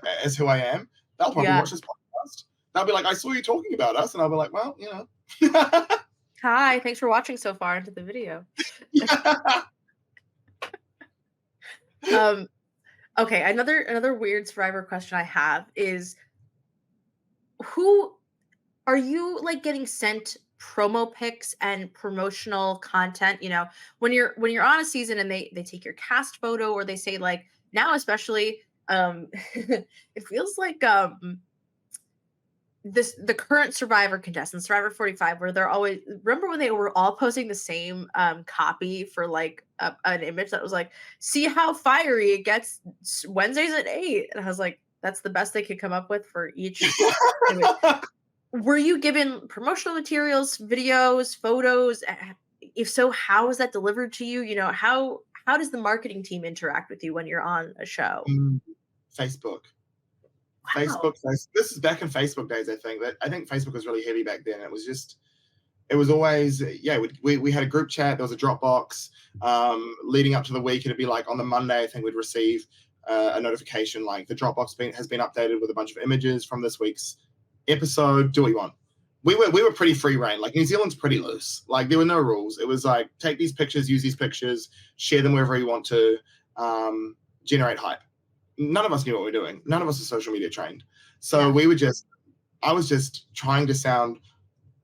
am. They'll probably Yeah. watch this podcast. They'll be like, "I saw you talking about us," and I'll be like, "Well, you." Hi, thanks for watching so far into the video. Um, okay, another weird Survivor question I have is who are you like getting sent promo pics and promotional content, when you're on a season and they take your cast photo or they say like now especially it feels like the current Survivor contestants, Survivor 45, where they're always remember when they were all posting the same copy for like an image that was like, "See how fiery it gets Wednesdays at 8." And I was like, that's the best they could come up with for each. Anyways, were you given promotional materials, videos, photos? If so, how is that delivered to you? How does the marketing team interact with you when you're on a show? Facebook. Wow. This is back in Facebook days. I think Facebook was really heavy back then. It was always, yeah, we had a group chat. There was a Dropbox. Leading up to the week, it'd be like on the Monday, I think we'd receive a notification like the Dropbox has been updated with a bunch of images from this week's episode. Do what you want. We were pretty free reign. Like New Zealand's pretty loose. Like there were no rules. It was like take these pictures, use these pictures, share them wherever you want to, generate hype. None of us knew what we were doing. None of us are social media trained. So Yeah. I was just trying to sound,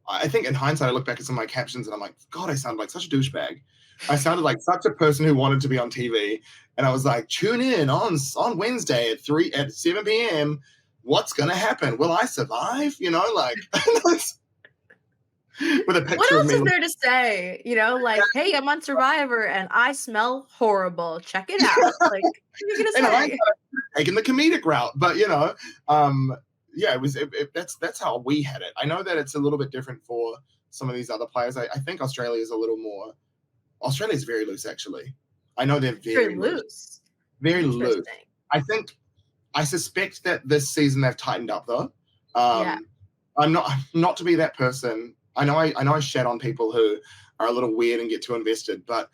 I think in hindsight, I look back at some of my captions and I'm like, God, I sound like such a douchebag. I sounded like such a person who wanted to be on TV. And I was like, tune in on Wednesday at 7 p.m. What's going to happen? Will I survive? Like with a What picture of else me. is there to say? Like, "Hey, I'm on Survivor and I smell horrible. Check it out." Like, what are you In gonna hindsight, say? taking the comedic route, but yeah, that's how we had it. I know that it's a little bit different for some of these other players. I think Australia is a little more Australia's very loose, actually. I know they're Very very loose. loose. Very loose. Interesting. I suspect that this season they've tightened up though. Yeah. I'm not to be that person. I shat on people who are a little weird and get too invested, but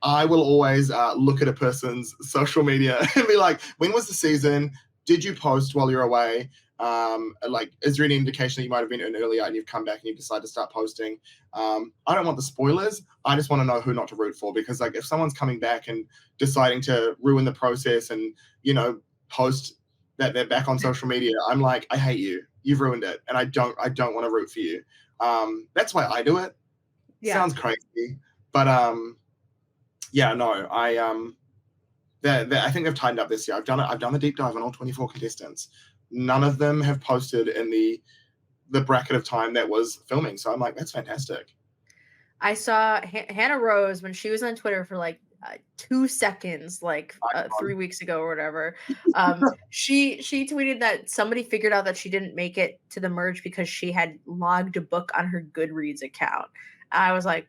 I will always look at a person's social media and be like, when was the season? Did you post while you're away? Like, is there any indication that you might have been in earlier and you've come back and you've decided to start posting? I don't want the spoilers. I just want to know who not to root for, because like if someone's coming back and deciding to ruin the process and, post that they're back on social media, I'm like, I hate you. You've ruined it. And I don't want to root for you. That's why I do it. Yeah. Sounds crazy. But yeah, no, I think they've tightened up this year. I've done a deep dive on all 24 contestants. None of them have posted in the bracket of time that was filming. So I'm like, that's fantastic. I saw Hannah Rose when she was on Twitter for like 2 seconds, like 3 weeks ago or whatever. She tweeted that somebody figured out that she didn't make it to the merge because she had logged a book on her Goodreads account. I was like,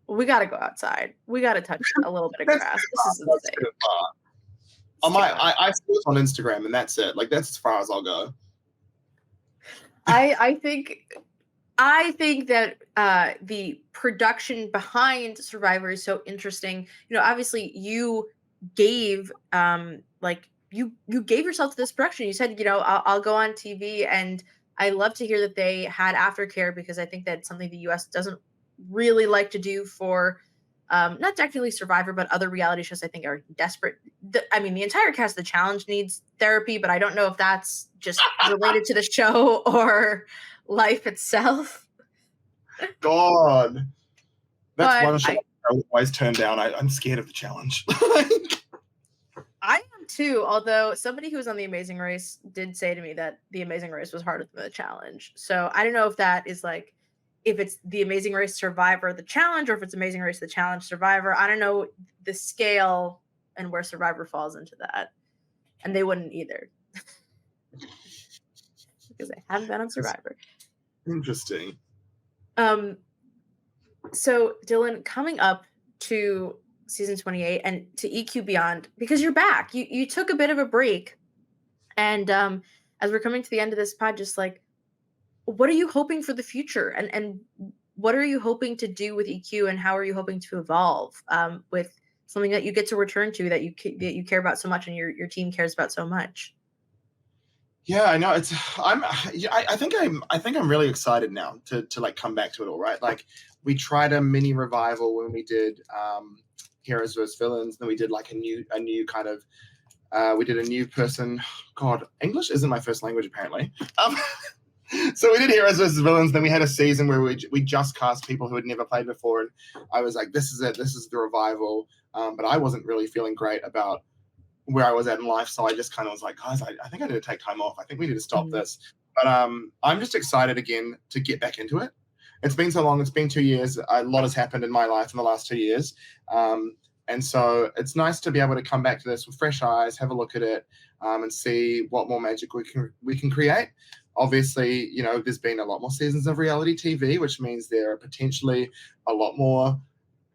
we got to go outside. We got to touch a little bit of grass. This is insane. I see it on Instagram and that's it. Like, that's as far as I'll go. I think that the production behind Survivor is so interesting. Obviously you gave you gave yourself to this production. You said, I'll go on TV, and I love to hear that they had aftercare, because I think that's something the US doesn't really like to do for not technically Survivor, but other reality shows I think are desperate. The entire cast of The Challenge needs therapy, but I don't know if that's just related to the show or life itself. God. That's one show I always turn down. I'm scared of The Challenge. I am too, although somebody who was on The Amazing Race did say to me that The Amazing Race was harder than The Challenge. So I don't know if that is like, if it's The Amazing Race Survivor The Challenge, or if it's Amazing Race The Challenge Survivor. I don't know the scale and where Survivor falls into that. And they wouldn't either. Because they haven't been on Survivor. Interesting. So Dylan, coming up to season 28 and to EQ Beyond, because you're back. You took a bit of a break. And as we're coming to the end of this pod, just like, what are you hoping for the future, and what are you hoping to do with EQ, and how are you hoping to evolve with something that you get to return to, that you care about so much and your team cares about so much? Yeah, I know. I think I'm really excited now to like come back to it all, right? Like, we tried a mini revival when we did Heroes vs Villains, then we did like a new kind of we did a new person. God, English isn't my first language apparently. So we did Heroes vs Villains. Then we had a season where we just cast people who had never played before, and I was like, "This is it. This is the revival." But I wasn't really feeling great about where I was at in life, so I just kind of was like, "Guys, I think I need to take time off. I think we need to stop this." But I'm just excited again to get back into it. It's been so long. It's been 2 years. A lot has happened in my life in the last 2 years, and so it's nice to be able to come back to this with fresh eyes, have a look at it, and see what more magic we can create. Obviously, there's been a lot more seasons of reality TV, which means there are potentially a lot more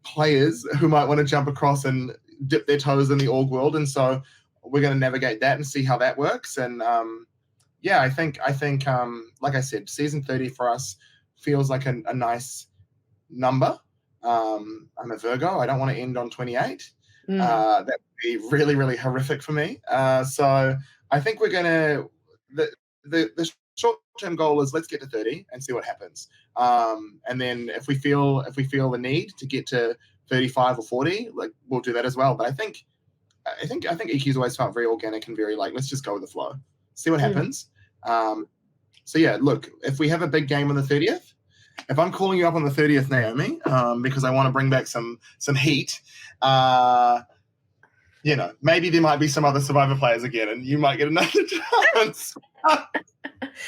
players who might want to jump across and dip their toes in the org world. And so we're going to navigate that and see how that works. And I think like I said, season 30 for us feels like a nice number. I'm a Virgo. I don't want to end on 28. That would be really, really horrific for me. So I think we're going to, the short-term goal is let's get to 30 and see what happens. And then if we feel the need to get to 35 or 40, like, we'll do that as well. But I think EQ's always felt very organic and very like, let's just go with the flow, see what happens. So yeah, look, if we have a big game on the 30th, if I'm calling you up on the 30th, Naomi, because I want to bring back some heat, maybe there might be some other Survivor players again, and you might get another chance.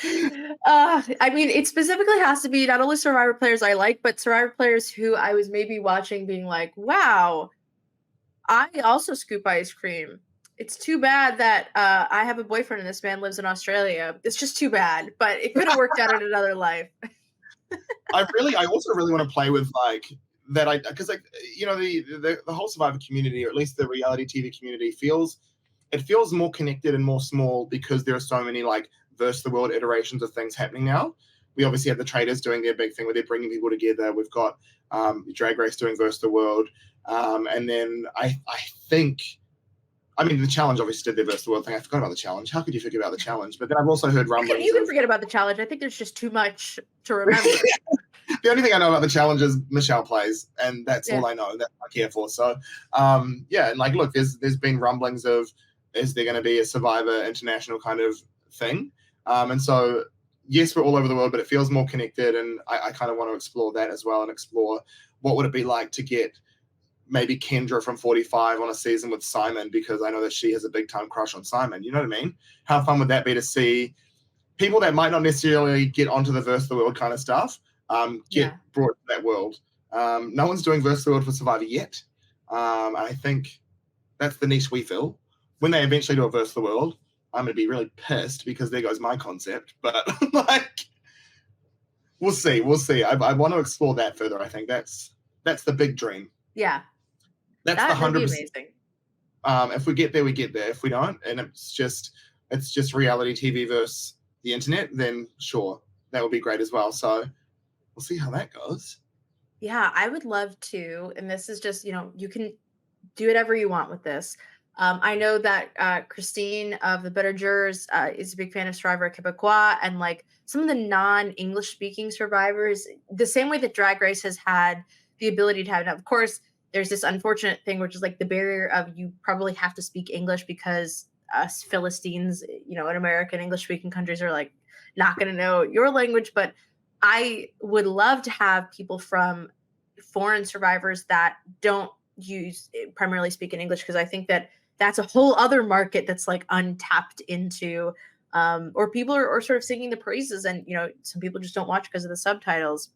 It specifically has to be not only Survivor players I like, but Survivor players who I was maybe watching being like, wow, I also scoop ice cream. It's too bad that I have a boyfriend and this man lives in Australia. It's just too bad, but it could have worked out in another life. I also really want to play with like that I, because like, the whole Survivor community, or at least the reality TV community, feels more connected and more small because there are so many like versus the world iterations of things happening now. We obviously have the traders doing their big thing where they're bringing people together. We've got Drag Race doing versus the world, and then I think. I mean, the challenge obviously did their versus the world thing. I forgot about the challenge. How could you forget about the challenge? But then I've also heard rumblings You can of forget about the challenge. I think there's just too much to remember. the only thing I know about the challenge is Michelle plays, and that's Yeah. all I know that I care for. So, yeah, and like, look, there's been rumblings of is there going to be a Survivor International kind of thing, and so yes, we're all over the world, but it feels more connected, and I kind of want to explore that as well and explore what would it be like to get maybe Kendra from 45 on a season with Simon, because I know that she has a big time crush on Simon. You know what I mean? How fun would that be to see people that might not necessarily get onto the verse the world kind of stuff get brought to that world? No one's doing verse the world for Survivor yet. And I think that's the niche we fill. When they eventually do a verse the world, I'm going to be really pissed because there goes my concept. But like, we'll see. We'll see. I want to explore that further. I think that's the big dream. Yeah. That's the That'd be 100%. amazing. If we get there, we get there. If we don't, and it's just reality TV versus the internet, then sure, that would be great as well. So we'll see how that goes. Yeah, I would love to. And this is just, you can do whatever you want with this. I know that Christine of the Better Jurors is a big fan of Survivor Quebecois, and like some of the non-English speaking survivors, the same way that Drag Race has had the ability to have, now, of course, there's this unfortunate thing, which is like the barrier of you probably have to speak English because us Philistines, in American English speaking countries are like not going to know your language. But I would love to have people from foreign survivors that don't primarily speak in English, because I think that that's a whole other market that's like untapped into, or people are sort of singing the praises, and some people just don't watch because of the subtitles.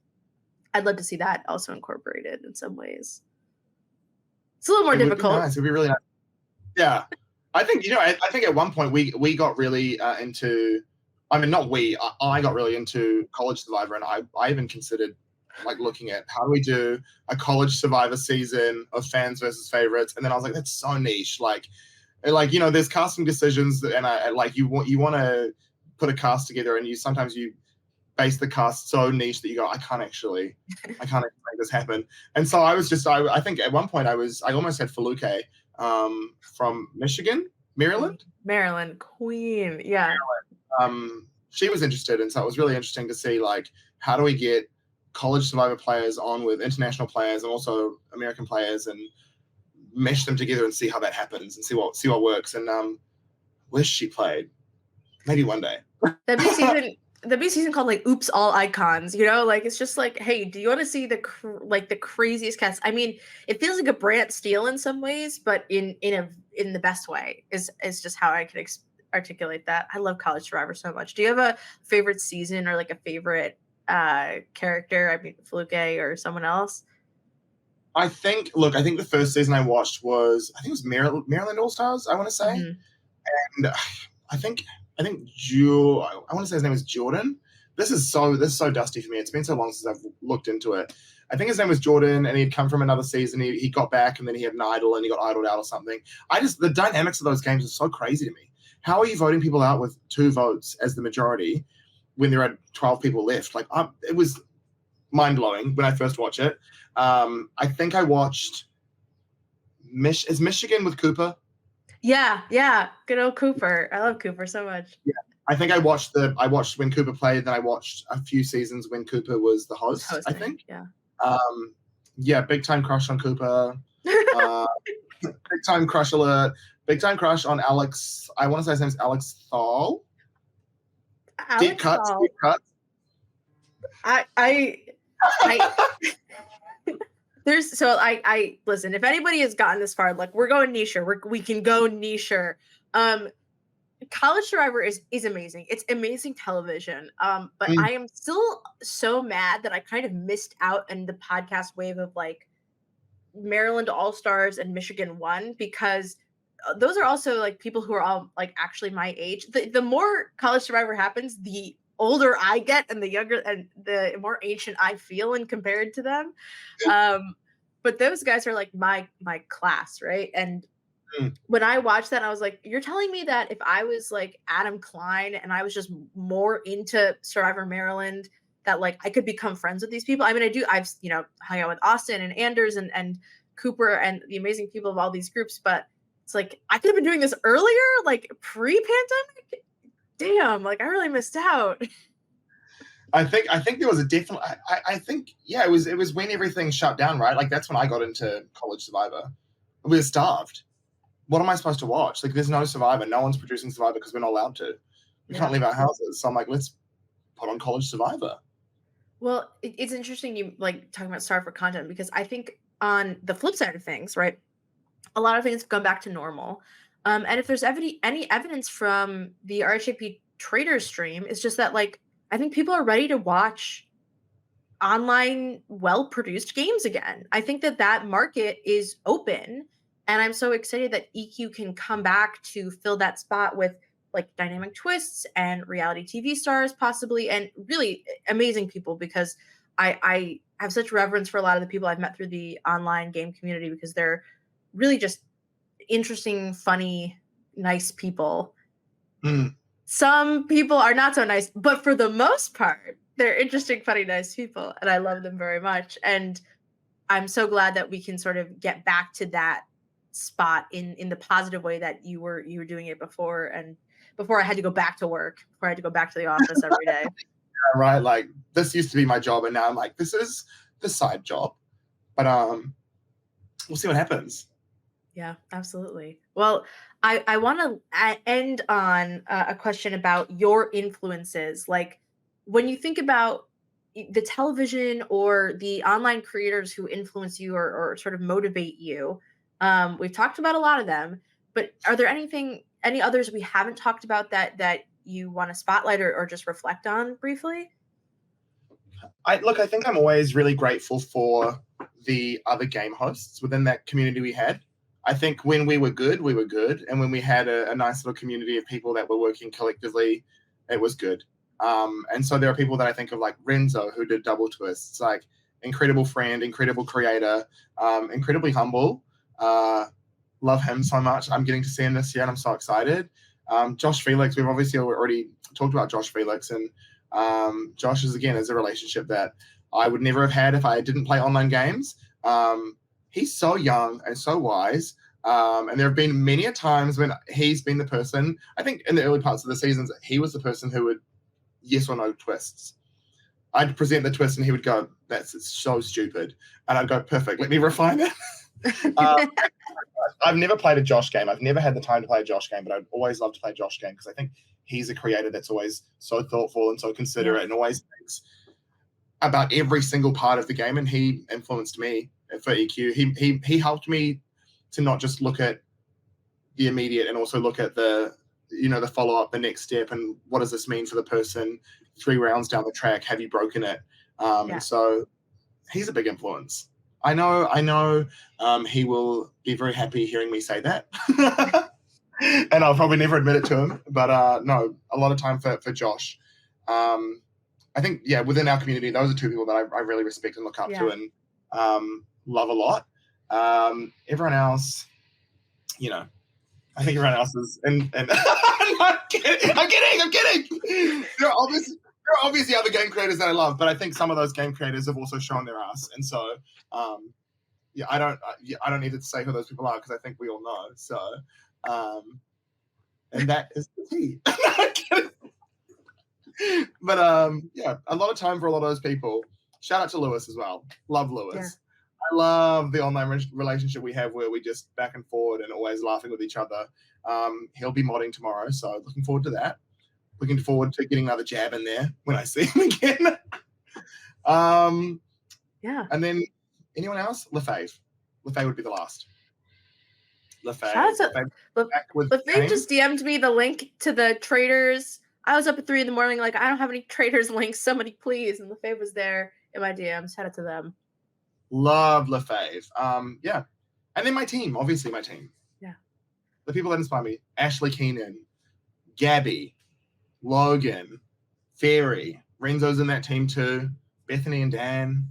I'd love to see that also incorporated in some ways. It's a little more difficult. Nice. It'd be really nice. Yeah, I think I think at one point we got really into. I mean, not we. I got really into College Survivor, and I even considered like looking at how do we do a College Survivor season of fans versus favorites, and then I was like, that's so niche. Like there's casting decisions, and I like you want to put a cast together, and sometimes you base the cast so niche that you go, I can't actually make this happen. And so I was just, I think at one point I almost had Feluke from Maryland Queen. Yeah. She was interested. And so it was really interesting to see like, how do we get College Survivor players on with international players and also American players and mesh them together and see how that happens and see what works. And wish she played maybe one day. That'd be a season called like Oops All Icons, like it's just like, hey, do you want to see the craziest cast? I mean, it feels like a Brant Steele in some ways, but in the best way is just how I can articulate that. I love College Survivor so much. Do you have a favorite season or like a favorite character? I mean, Feluke or someone else? I think the first season I watched was Maryland All Stars, I want to say, and I think I want to say his name is Jordan. This is so dusty for me. It's been so long since I've looked into it. I think his name was Jordan, and he'd come from another season. He got back, and then he had an idol, and he got idled out or something. The dynamics of those games are so crazy to me. How are you voting people out with 2 votes as the majority when there are 12 people left? Like, it was mind blowing when I first watched it. I think I watched is Michigan with Cooper. Yeah, good old Cooper. I love Cooper so much. Yeah, I think I watched when Cooper played, then I watched a few seasons when Cooper was the host. I think. Yeah. Yeah, big time crush on Cooper. Big time crush alert. Big time crush on Alex. I want to say his name's Alex Thal. Deep cuts. I I listen, if anybody has gotten this far, like we're going nicher, we can go nicher. College Survivor is amazing. It's amazing television. But I am still so mad that I kind of missed out in the podcast wave of like Maryland All Stars and Michigan 1, because those are also like people who are all like actually my age. The more College Survivor happens, the older I get and the younger and the more ancient I feel and compared to them. But those guys are like my class, right? And Mm. when I watched that, I was like, you're telling me that if I was like Adam Klein and I was just more into Survivor Maryland, that like I could become friends with these people. I mean, I've, hung out with Austin and Anders and Cooper and the amazing people of all these groups, but it's like I could have been doing this earlier, like pre-pandemic. Damn, like I really missed out. I think there was a definite. I think it was when everything shut down, right? Like that's when I got into College Survivor. We were starved. What am I supposed to watch? Like there's no Survivor. No one's producing Survivor because we're not allowed to. We can't leave our houses. So I'm like, let's put on College Survivor. Well, it's interesting you like talking about starve for content because I think on the flip side of things, right? A lot of things have gone back to normal. And if there's any evidence from the RHAP trader stream, it's just that like I think people are ready to watch online well-produced games again. I think that market is open, and I'm so excited that EQ can come back to fill that spot with like dynamic twists and reality TV stars possibly, and really amazing people because I have such reverence for a lot of the people I've met through the online game community because they're really just interesting, funny, nice people. Mm. Some people are not so nice, but for the most part, they're interesting, funny, nice people, and I love them very much. And I'm so glad that we can sort of get back to that spot in the positive way that you were doing it before, and before I had to go back to work, before I had to go back to the office every day. Right, like this used to be my job, and now I'm like, this is the side job. But we'll see what happens. Yeah, absolutely. Well, I want to end on a question about your influences. Like when you think about the television or the online creators who influence you or sort of motivate you, we've talked about a lot of them, but are there any others we haven't talked about that you want to spotlight or just reflect on briefly? I think I'm always really grateful for the other game hosts within that community we had. I think when we were good, and when we had a nice little community of people that were working collectively, it was good. And so there are people that I think of like Renzo, who did Double Twists, like incredible friend, incredible creator, incredibly humble. Love him so much. I'm getting to see him this year, and I'm so excited. Josh Felix, we've obviously already talked about Josh Felix, and Josh is a relationship that I would never have had if I didn't play online games. He's so young and so wise. And there have been many a times when he's been the person, I think in the early parts of the seasons, he was the person who would yes or no twists. I'd present the twist and he would go, that's so stupid. And I'd go, perfect, let me refine it. I've never played a Josh game. I've never had the time to play a Josh game, but I'd always love to play a Josh game because I think he's a creator that's always so thoughtful and so considerate and always thinks about every single part of the game. And he influenced me for EQ. He helped me to not just look at the immediate and also look at the follow-up, the next step, and what does this mean for the person 3 rounds down the track? Have you broken it? And so he's a big influence. I know he will be very happy hearing me say that. And I'll probably never admit it to him, but no, a lot of time for Josh. I think, within our community, those are 2 people that I really respect and look up to and love a lot. Everyone else, I think everyone else is, and I'm kidding. There are obviously other game creators that I love, but I think some of those game creators have also shown their ass, and so, I don't need to say who those people are because I think we all know. So, and that is the tea. But a lot of time for a lot of those people. Shout out to Lewis as well. Love Lewis. Yeah. I love the online relationship we have where we just back and forward and always laughing with each other. He'll be modding tomorrow, so looking forward to that. Looking forward to getting another jab in there when I see him again. And then anyone else? Lefave. Lefave would be the last. Lefave just DM'd me the link to the traders. I was up at 3 a.m, like, I don't have any traders links. Somebody please. And Lefave was there in my DMs. Shout out to them. Love Lefave. And then my team, obviously my team. Yeah. The people that inspire me. Ashley Keenan, Gabby, Logan, Fairy. Renzo's in that team too. Bethany and Dan.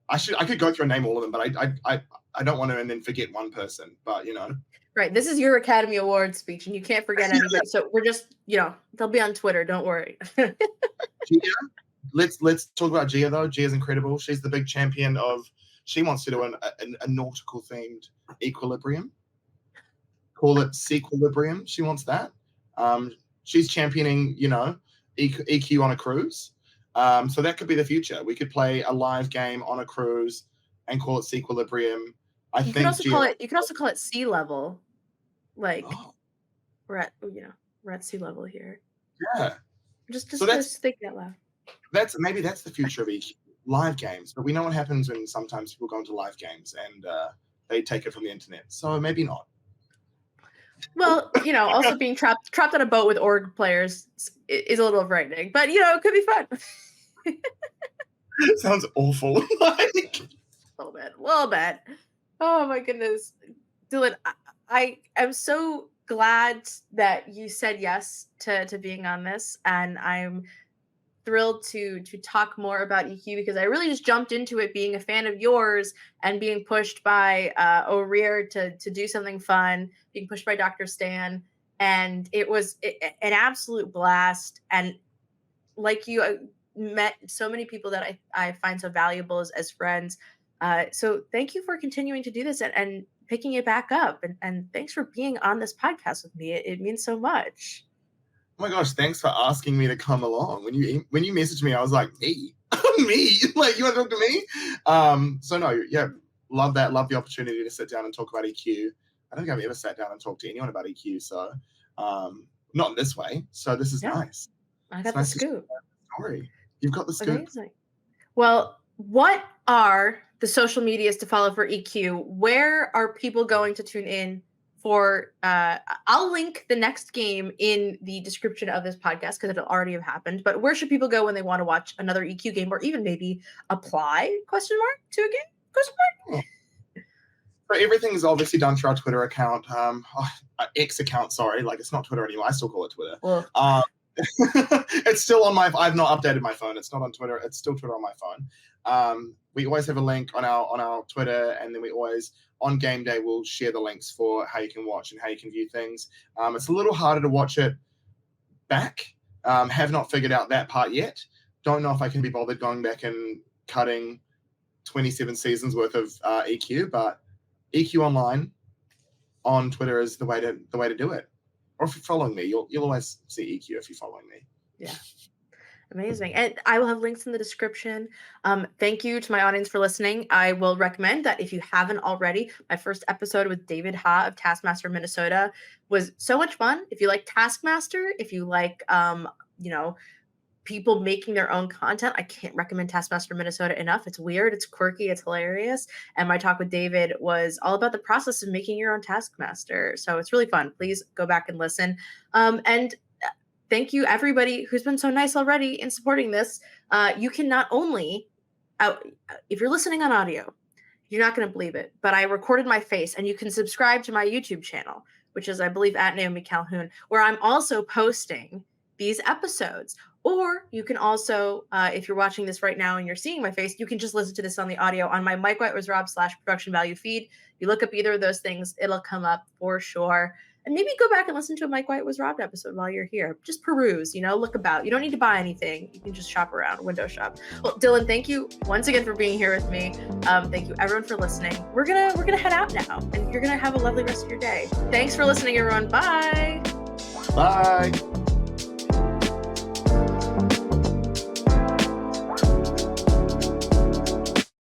I could go through and name all of them, but I don't want to and then forget one person. But Right. This is your Academy Awards speech, and you can't forget anybody. So we're just, they'll be on Twitter. Don't worry. Gia. Let's talk about Gia though. Gia's incredible. She's the big champion of. She wants to do a nautical themed equilibrium. Call it Sequilibrium. She wants that. She's championing, EQ on a cruise. So that could be the future. We could play a live game on a cruise and call it Sequilibrium. You could also call it sea level. Like we're at sea level here. Yeah. Just think that loud. Maybe that's the future of EQ. Live games, but we know what happens when sometimes people go into live games and they take it from the internet. So maybe not. Well, also being trapped on a boat with org players is a little frightening, but it could be fun. Sounds awful. A little bit. Oh my goodness, Dylan, I am so glad that you said yes to being on this, and I'm thrilled to talk more about EQ because I really just jumped into it being a fan of yours and being pushed by O'Rear to do something fun, being pushed by Dr. Stan, and it was an absolute blast. And like you, I met so many people that I find so valuable as friends. So thank you for continuing to do this and picking it back up. And thanks for being on this podcast with me. It means so much. Oh my gosh, thanks for asking me to come along. When you messaged me, I was like, me? Me? Like, you want to talk to me? So no, yeah, love that. Love the opportunity to sit down and talk about EQ. I don't think I've ever sat down and talked to anyone about EQ, so not in this way. So this is nice. I got the scoop. Story. You've got the scoop. Amazing. Well, what are the social medias to follow for EQ? Where are people going to tune in for? I'll link the next game in the description of this podcast because it'll already have happened. But where should people go when they want to watch another EQ game or even maybe apply ? To a game ? So everything is obviously done through our Twitter account, X account. Sorry, like it's not Twitter anymore. I still call it Twitter. Well, it's still on I've not updated my phone. It's not on Twitter. It's still Twitter on my phone. We always have a link on our Twitter, and then we always on game day we'll share the links for how you can watch and how you can view things. It's a little harder to watch it back. Have not figured out that part yet. Don't know if I can be bothered going back and cutting 27 seasons worth of EQ, but EQ Online on Twitter is the way to do it. Or if you're following me, you'll always see EQ if you're following me. Yeah. Amazing. And I will have links in the description. Thank you to my audience for listening. I will recommend that if you haven't already, my first episode with David Ha of Taskmaster Minnesota was so much fun. If you like Taskmaster, if you like, people making their own content, I can't recommend Taskmaster Minnesota enough. It's weird, it's quirky, it's hilarious. And my talk with David was all about the process of making your own Taskmaster. So it's really fun. Please go back and listen. And thank you, everybody who's been so nice already in supporting this. You can not only, if you're listening on audio, you're not going to believe it, but I recorded my face, and you can subscribe to my YouTube channel, which is, I believe, at Naomi Calhoun, where I'm also posting these episodes. Or you can also, if you're watching this right now and you're seeing my face, you can just listen to this on the audio on my Mike White was Rob /production value feed. You look up either of those things, it'll come up for sure. And maybe go back and listen to a Mike White was Robbed episode while you're here. Just peruse, look about. You don't need to buy anything. You can just shop around, window shop. Well, Dylan, thank you once again for being here with me. Thank you everyone for listening. We're gonna head out now, and you're gonna have a lovely rest of your day. Thanks for listening, everyone. Bye. Bye.